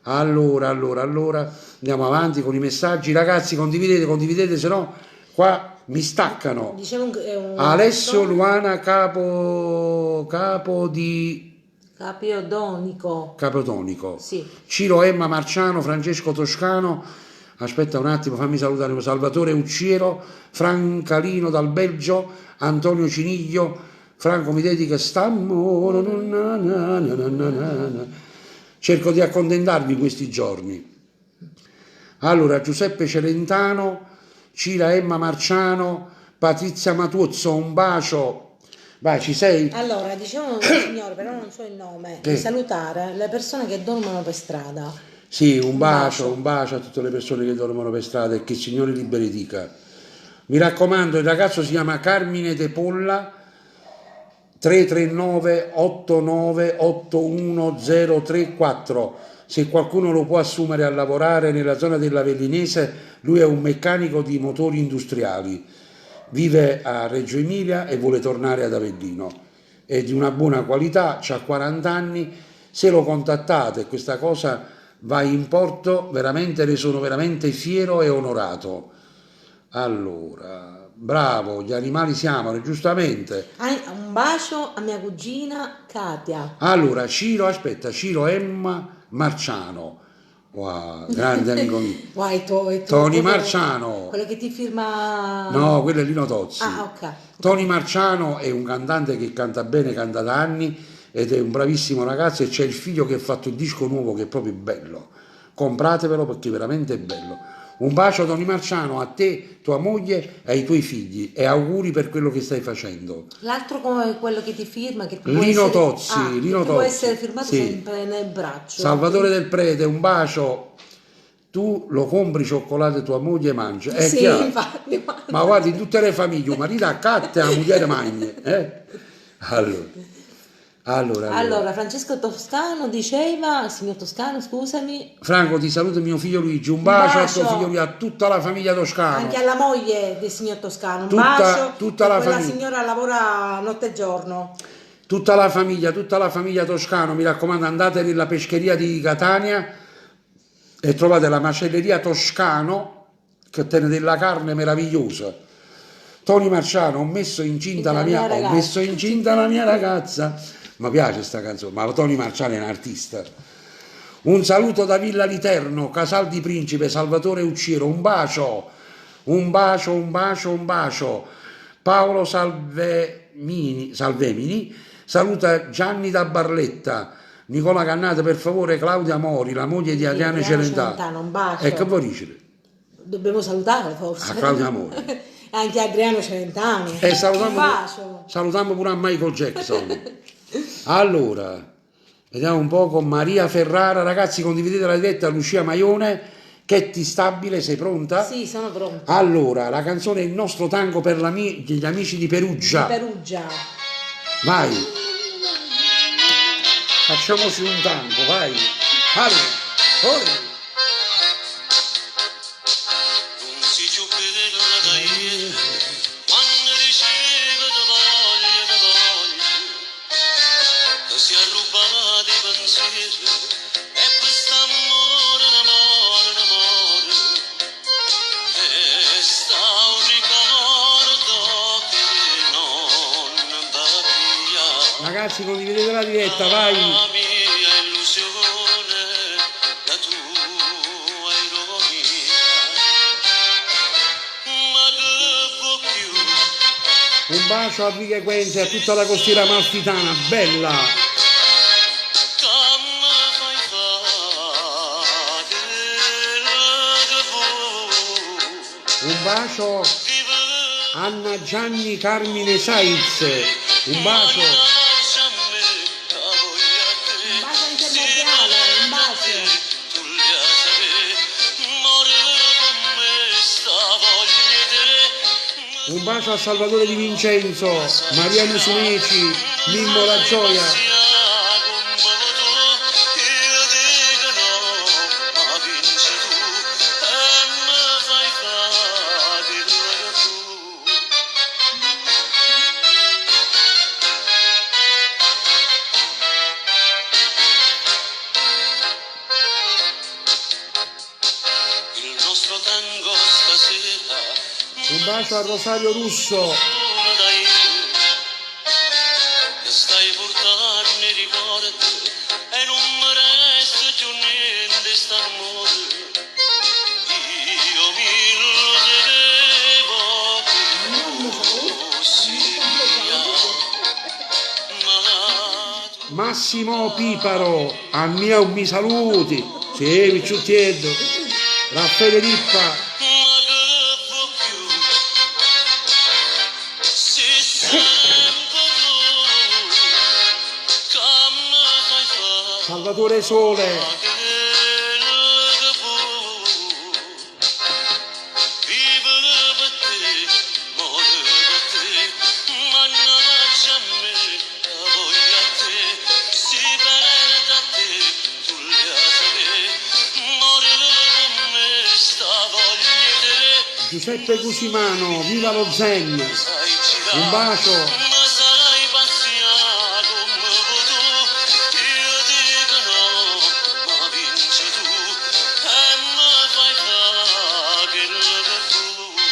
Allora, andiamo avanti con i messaggi. Ragazzi, condividete, se no qua mi staccano. Dicevo è un Alessio Luana, capo di Capiodonico. Capotonico. Sì. Ciro Emma Marciano, Francesco Toscano, aspetta un attimo, fammi salutare Salvatore Ucciero, Francalino dal Belgio, Antonio Ciniglio, Franco mi dedica stammo. Cerco di accontentarvi questi giorni. Allora, Giuseppe Celentano, Cira Emma Marciano, Patrizia Matuozzo, un bacio. Vai, ci sei? Allora, diciamo signore, però non so il nome, di salutare le persone che dormono per strada. Sì, un bacio a tutte le persone che dormono per strada e che il Signore li benedica. Mi raccomando, il ragazzo si chiama Carmine De Polla, 339 89 81034. Se qualcuno lo può assumere a lavorare nella zona dell'Avellinese, lui è un meccanico di motori industriali, vive a Reggio Emilia e vuole tornare ad Avellino, è di una buona qualità, ha 40 anni. Se lo contattate, questa cosa va in porto, veramente ne sono veramente fiero e onorato. Allora, bravo, gli animali si amano, giustamente. Un bacio a mia cugina Katia. Allora, Ciro Emma Marciano, wow, grande amico mio. Tony Marciano. Quello che ti firma... No, quello è Lino Tozzi. Ah, ok. Tony Marciano è un cantante che canta bene, canta da anni ed è un bravissimo ragazzo e c'è il figlio che ha fatto il disco nuovo che è proprio bello. Compratevelo perché veramente è bello. Un bacio Tony Marciano a te, tua moglie e ai tuoi figli e auguri per quello che stai facendo. L'altro come quello che ti firma, che Lino Tozzi, Lino che può Tozzi, essere firmato sì. sempre nel braccio. Salvatore del Prete, un bacio. Tu lo compri cioccolato tua moglie mangia. È Sì, chiaro. infatti. Ma guardi, in tutte le famiglie, un marito accatta e la moglie mangia. Allora. Francesco Toscano diceva, signor Toscano, scusami, Franco, ti saluto mio figlio Luigi, un bacio a tuo bacio. figlio Luigi, a tutta la famiglia Toscano. anche alla moglie del signor Toscano, un Tutta- bacio, tutta che la quella famiglia. signora lavora notte e giorno. Tutta la famiglia Toscano, mi raccomando, andate nella pescheria di Catania e trovate la macelleria Toscano che tiene della carne meravigliosa. Tony Marciano, ho messo incinta la mia ragazza. Mi piace sta canzone, ma Tony Marciano è un artista. Un saluto da Villa Literno, Casal di Principe, Salvatore Ucciero, un bacio. Paolo Salvemini saluta Gianni da Barletta, Nicola Cannata, per favore, Claudia Mori, la moglie di Adriano Celentano. Un bacio. E che vuoi dire? Dobbiamo salutare forse. A Claudia Mori. Anche Adriano Celentano. E Un bacio. salutiamo pure a Michael Jackson. Allora, vediamo un po' con Maria Ferrara. Ragazzi, condividete la diretta, Lucia Maione, Chetti Stabile, sei pronta? Sì, sono pronta. Allora, la canzone è Il nostro tango per gli amici di Perugia. Di Perugia. Vai. Facciamoci un tango, vai. Allora, Non si più bella da ieri, quando riceve da voglia, che si è rubato i pensieri, e quest'amore, e sta un ricordo che non va via. ragazzi, condividete la diretta, vai. La mia illusione, la tua ironia, ma che vuoi più? Un bacio a Righe Quenze e a tutta la costiera amalfitana, bella. Che mi fai fare che vuoi? Un bacio Vivere Anna Gianni Carmine Saiz. Un bacio. mannaggia a me, la voglia a te. Un bacio intermediale, un bacio. Tu li a sapere, morire con me, sta voglia di te. Un bacio a Salvatore Di Vincenzo, Maria Musuneci, Mimmo La Gioia. Il nostro tango stasera, Un bacio a Rosario Russo. che stai portando i ricordi e non mi resta più niente st'amore. Io mi illudevo che fossi mia, ma tu Massimo Piparo, a mia un mi saluti. Sì, Picciuttietto. Raffaele Rippa. ma che vuoi più? Se sempre tu che mi fai fare Salvatore Sole. quello che vuoi. Vivere per te, morire per te, mannaggia a me, la voglia a te, si perde a te, tu li a sapere, morire con me, sta voglia di te. Giuseppe Cusimano, viva lo Zen. Sai girare, Un bacio. ma sarai paziato come vuoi tu. Io dico no, ma vinci tu e mi fai fare quello che vuoi.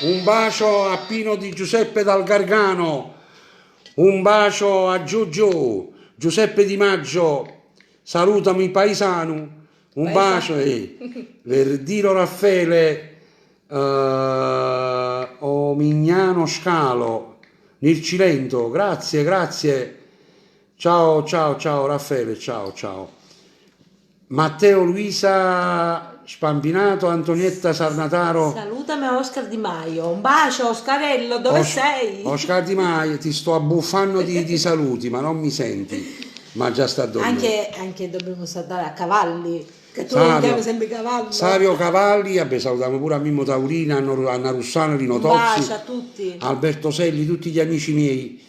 Un bacio a Pino di Giuseppe dal Gargano, un bacio a Giorgio, Giuseppe Di Maggio, salutami paesano, un bacio, Verdino Raffaele, Omignano Scalo, nel Cilento, grazie, ciao Raffaele, ciao. Matteo Luisa Spampinato, Antonietta Sarnataro. Salutami Oscar Di Maio, un bacio Oscarello, dove sei? Oscar Di Maio, ti sto abbuffando di saluti, ma non mi senti, ma già sta dormendo. Anche dobbiamo salutare a Cavalli, che tu non chiami sempre Cavallo. Savio Cavalli, salutiamo pure a Mimmo Taurina, Anna Russano, Rino Un Tozzi, bacio a tutti. Alberto Selli, tutti gli amici miei.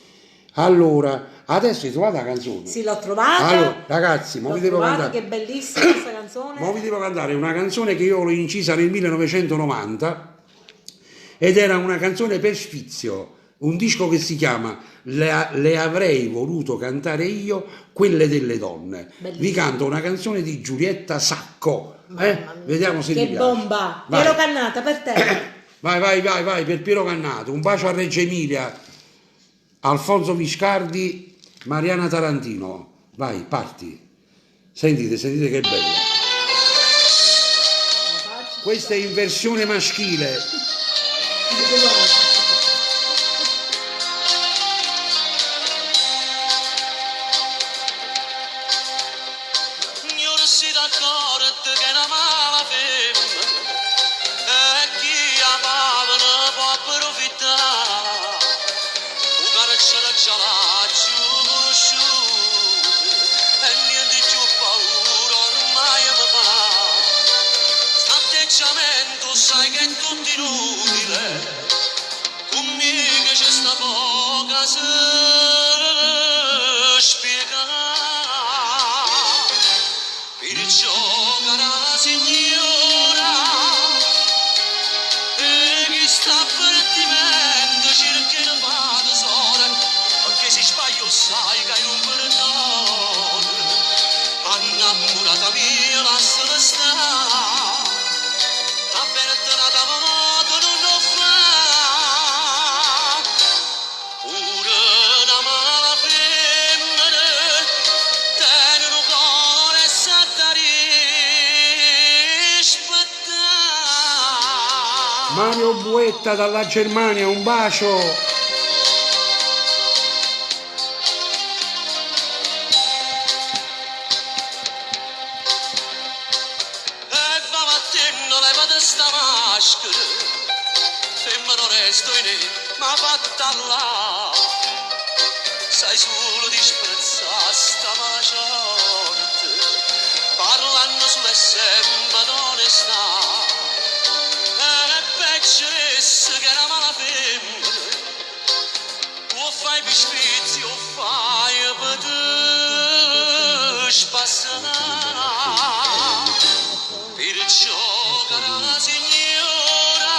Allora, adesso hai trovato la canzone? Sì, l'ho trovata. Allora, ragazzi, mo vi devo cantare. Che bellissima questa canzone. Mo vi devo cantare una canzone che io l'ho incisa nel 1990 ed era una canzone per Sfizio, un disco che si chiama Le avrei voluto cantare io, quelle delle donne. Bellissimo. Vi canto una canzone di Giulietta Sacco. Mamma mia, Vediamo se che vi piace. bomba. Vai. Piero Cannata per te. Vai per Piero Cannato. Un bacio a Reggio Emilia, Alfonso Viscardi, Mariana Tarantino. Vai, parti. Sentite che bella. Questa è in versione maschile. Io si d'accordo che è una mala femmina e chi amava ne può approfittare. Un carcere già l'ha conosciuto e niente più paura ormai mi fa. Atteggiamento sai che è tutto inutile, conmigo c'è sta poca se spiega. Perciò cara signora, e chi sta avvertimento cerca di fare tesoro, perché si sbaglia sai che hai un perdono. Innamorata mia lasciala stare, avvertenata modo non lo fa. Pure una mala femmina tiene un cuore e sa da rispettare. Mario Buetta dalla Germania, un bacio. E va mattino levate sta maschera, femmina resto in ma fatta là. Sai solo disprezzare sta mala sorte, parlando sulle sempre d'onestà. E peggio resta che una mala femmina, o fai per sfizio o fai per te spassare. Perciò cara signora,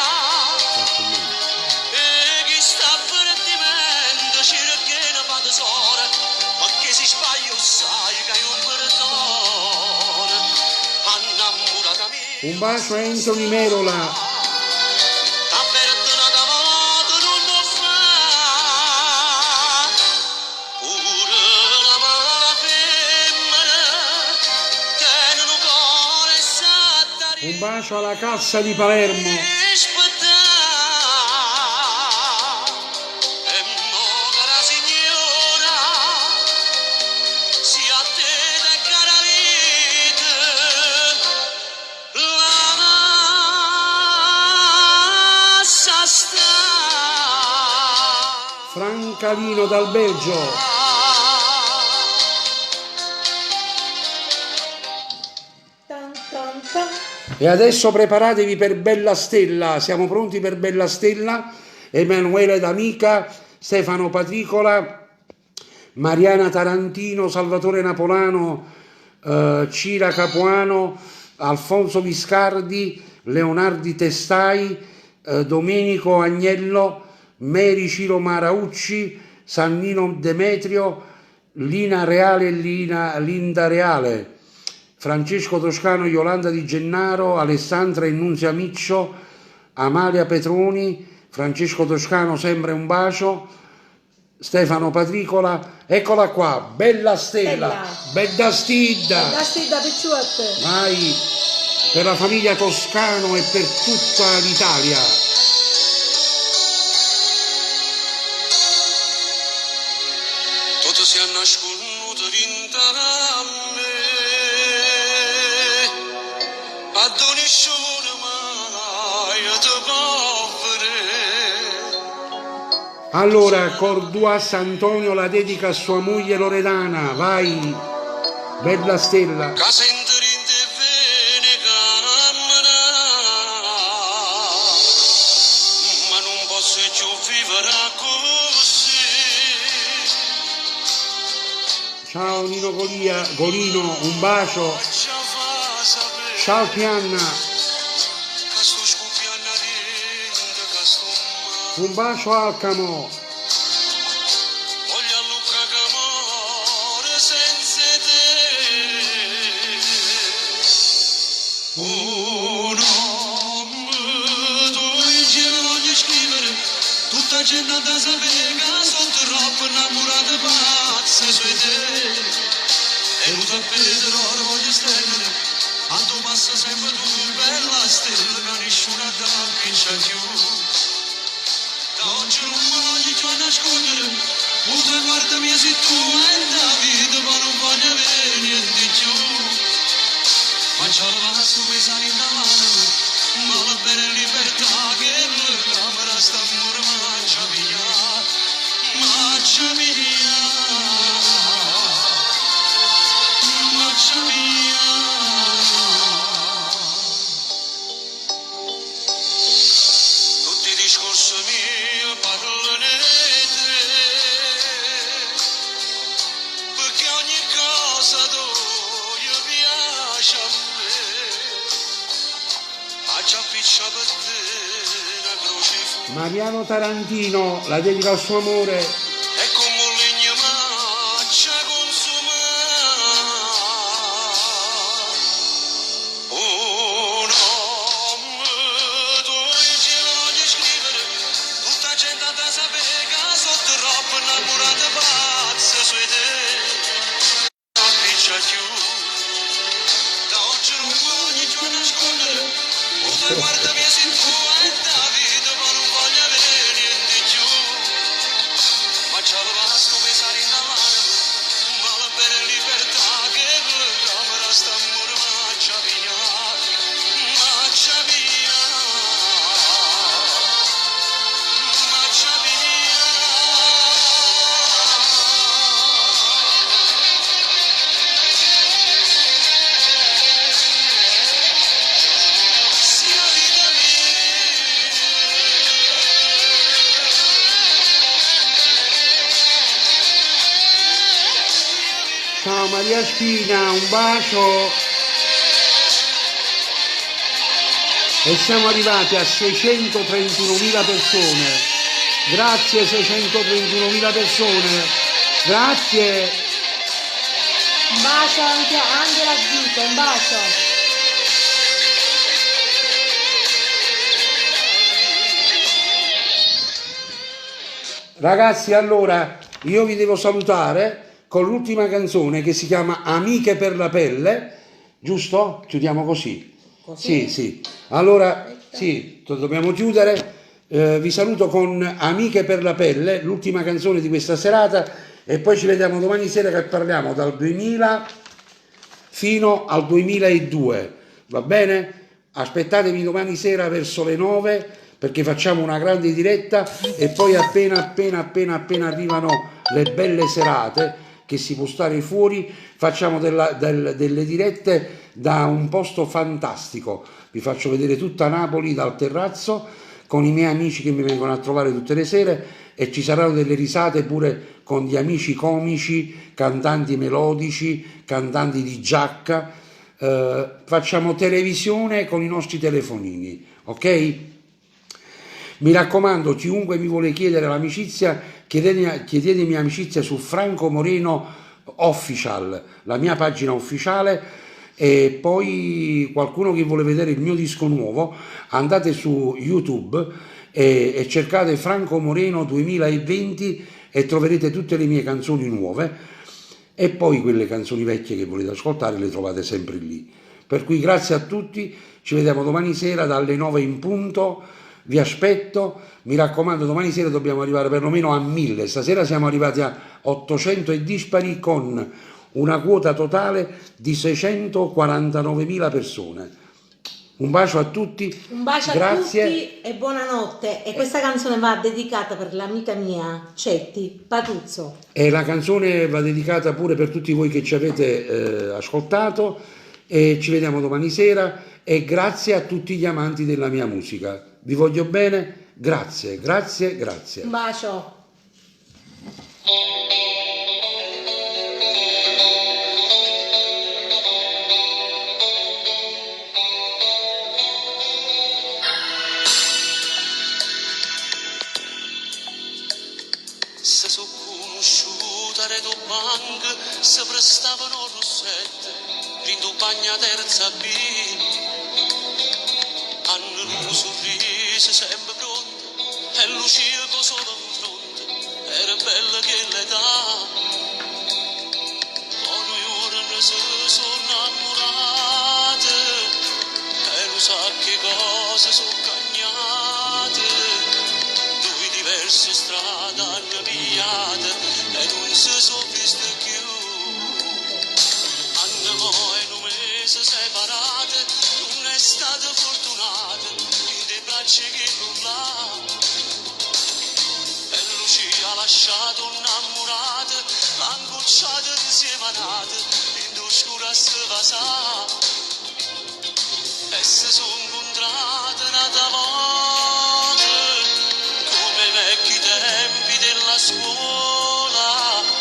e chi sta avvertimento cerca di fare tesoro, perché si sbaglia sai che hai un perdono. Innamorata mia, Un bacio a Anthony Merola. avvertenata modo non lo fa. Pure la mala femmina tiene un cuore e sa da Un bacio alla Cassa di Palermo. rispettare. E mo cara signora, sia a te da cara vita, lascia stare. Francalino dal Belgio. Tan, tan, tan. E adesso preparatevi per Bella Stella, siamo pronti per Bella Stella, Emanuele D'Amica, Stefano Patricola, Mariana Tarantino, Salvatore Napolano, Cira Capuano, Alfonso Viscardi, Leonardi Testai, Domenico Agnello, Mary Ciro Maraucci, Sannino Demetrio, Lina Reale e Linda Reale, Francesco Toscano, Yolanda Di Gennaro, Alessandra Innunzia Miccio, Amalia Petroni, Francesco Toscano, sempre un bacio, Stefano Patricola, eccola qua, bella Stella, bella Stida, Da stida picciuette. vai per la famiglia Toscano e per tutta l'Italia. Tutto si è nascosto dentro a me, ad ogni scione mai ti povere. Allora, Cordua Sant'Antonio la dedica a sua moglie Loredana, vai, bella Stella. Casa interinte vene camera, ma non posso più vivere così. Ciao Nino Golino, un bacio. Ci fa sapere Ciao Pianna, che sto scoppiando dentro, che sto male. un bacio Alcamo. Voglio a Luca che muore senza te. Un uomo, tu in giro voglio scrivere, tutta gente da sapere che sono troppo innamorata pazza su te. E non so per ora voglio stendere, tanto passa sempre tu, bella stella, che nessuno t'appiccia più. Da oggi non voglio più nascondere, muta guardami se tu hai la vita, ma non voglio avere niente più. Faccio la pasta quei sani davanti, ma la bella libertà che la camera sta ancora mangia via, mangia via, mangia via. Tutti i discorsi miei parlano di te, perché ogni cosa tu piace a me. Ha già piccia per te una croce fu, Mariano Tarantino la dedica al suo amore. e come un legno maccia consuma. Un uomo, tu in giro voglio scrivere, tutta gente da sapere che sono troppo innamorata pazza su te. Non piccia più, da oggi non voglio più nascondere, muta guardami se tu hai la vita, ma non voglio avere niente più. Ma c'è la vasco pesare in mano, ma la bella libertà che la camera sta ancora mangia via, mangia via, mangia via. Sia vita Ciao Maria Spina, un bacio. E siamo arrivati a 631.000 persone. Grazie 631.000 persone. Grazie. Un bacio anche a Angela Zito, un bacio. Ragazzi, allora io vi devo salutare con l'ultima canzone che si chiama Amiche per la pelle, giusto? Chiudiamo così. Così? Sì. Allora, sì, dobbiamo chiudere. Vi saluto con Amiche per la pelle, l'ultima canzone di questa serata, e poi ci vediamo domani sera che parliamo dal 2000 fino al 2002, va bene? Aspettatevi domani sera verso le 9 perché facciamo una grande diretta, e poi appena arrivano le belle serate che si può stare fuori, facciamo delle dirette da un posto fantastico. Vi faccio vedere tutta Napoli dal terrazzo con i miei amici che mi vengono a trovare tutte le sere, e ci saranno delle risate pure con gli amici comici, cantanti melodici, cantanti di giacca. Facciamo televisione con i nostri telefonini, ok? Mi raccomando, chiunque mi vuole chiedere l'amicizia, chiedetemi amicizia su Franco Moreno Official, la mia pagina ufficiale. E poi qualcuno che vuole vedere il mio disco nuovo, andate su YouTube e cercate Franco Moreno 2020 e troverete tutte le mie canzoni nuove e poi quelle canzoni vecchie che volete ascoltare le trovate sempre lì. Per cui grazie a tutti, ci vediamo domani sera dalle 9 in punto, vi aspetto, mi raccomando domani sera dobbiamo arrivare perlomeno a 1000, stasera siamo arrivati a 800 e dispari con una quota totale di 649.000 persone. Un bacio a tutti, Un bacio grazie. a tutti e buonanotte. E questa canzone va dedicata per l'amica mia Cetti Patuzzo. E la canzone va dedicata pure per tutti voi che ci avete ascoltato e ci vediamo domani sera e grazie a tutti gli amanti della mia musica. Vi voglio bene, grazie, grazie, grazie. Un bacio. Se so conosciuta re do bank, se prestavano rossette, rindo bagna terza B. Hanno un sorriso sempre pronto, e Lucia solo in fronte, era bella che l'età. Poi noi ora ne sono innamorate, e non sa che cose sono cagnate. Due diverse strade hanno pigliate, e non si sono viste più. Hanno poi un mese separate, non è stata fortunata, in dei bracci che rullava. E Lucia ha lasciato innamorata, l'ha ingocciata insieme a nata, in oscura si va. E si sono incontrate un'altra volta, come i vecchi tempi della scuola.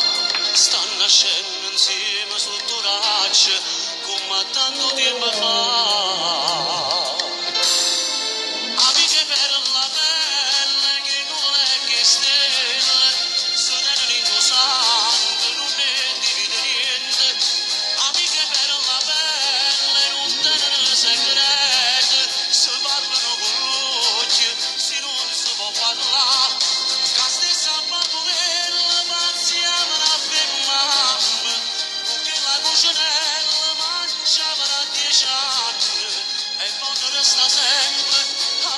Stanno nascendo insieme sotto raccia, come a tanto tempo fa. Amiche per la pelle che non è che stelle, se tengono in tuo sangue, non ne divide niente. Amiche per la pelle non tengono segreti, se parlano con l'occhio, se non si può parlare. La stessa bambolella paziava la mamma, perché la cucinella mangiava da 10 anni, e poi resta sempre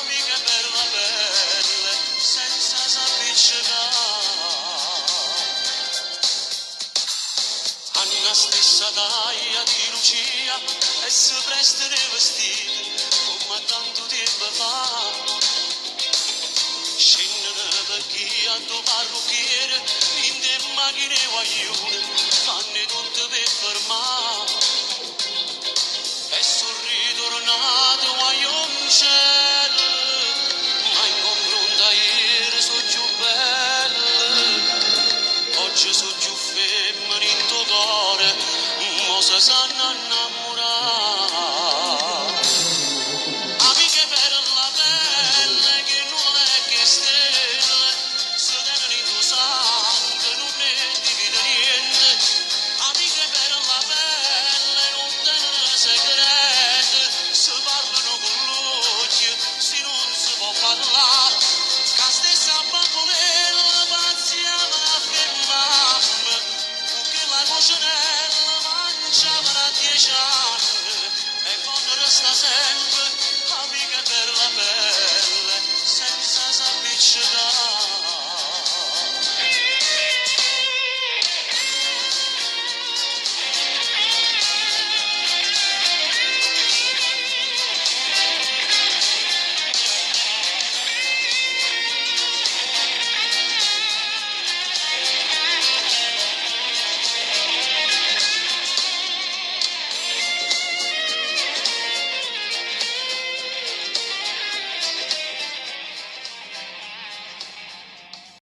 amica per la pelle, senza s'appiccicare. Hanno la stessa taglia di Lucia e si prestano i vestiti come tanto tempo fa. Scendono per chi a tuo parrucchiere, in te macchine guaglione, fanno tutto per fermare. E sono ritornato guaglioncello, ma in confronto a ieri sono più bello. Oggi sono più femmine in tuo cuore, mo si sanno innamorare. Amiche per la pelle che non è che stelle, se tengono in tuo sangue, non ne divide niente. Amiche per la pelle non tengono segreti, se parlano con l'occhio, se non si può parlare. La stessa bambolella paziava la mamma, perché la cucinella mangiava da 10 anni, e quando resta sempre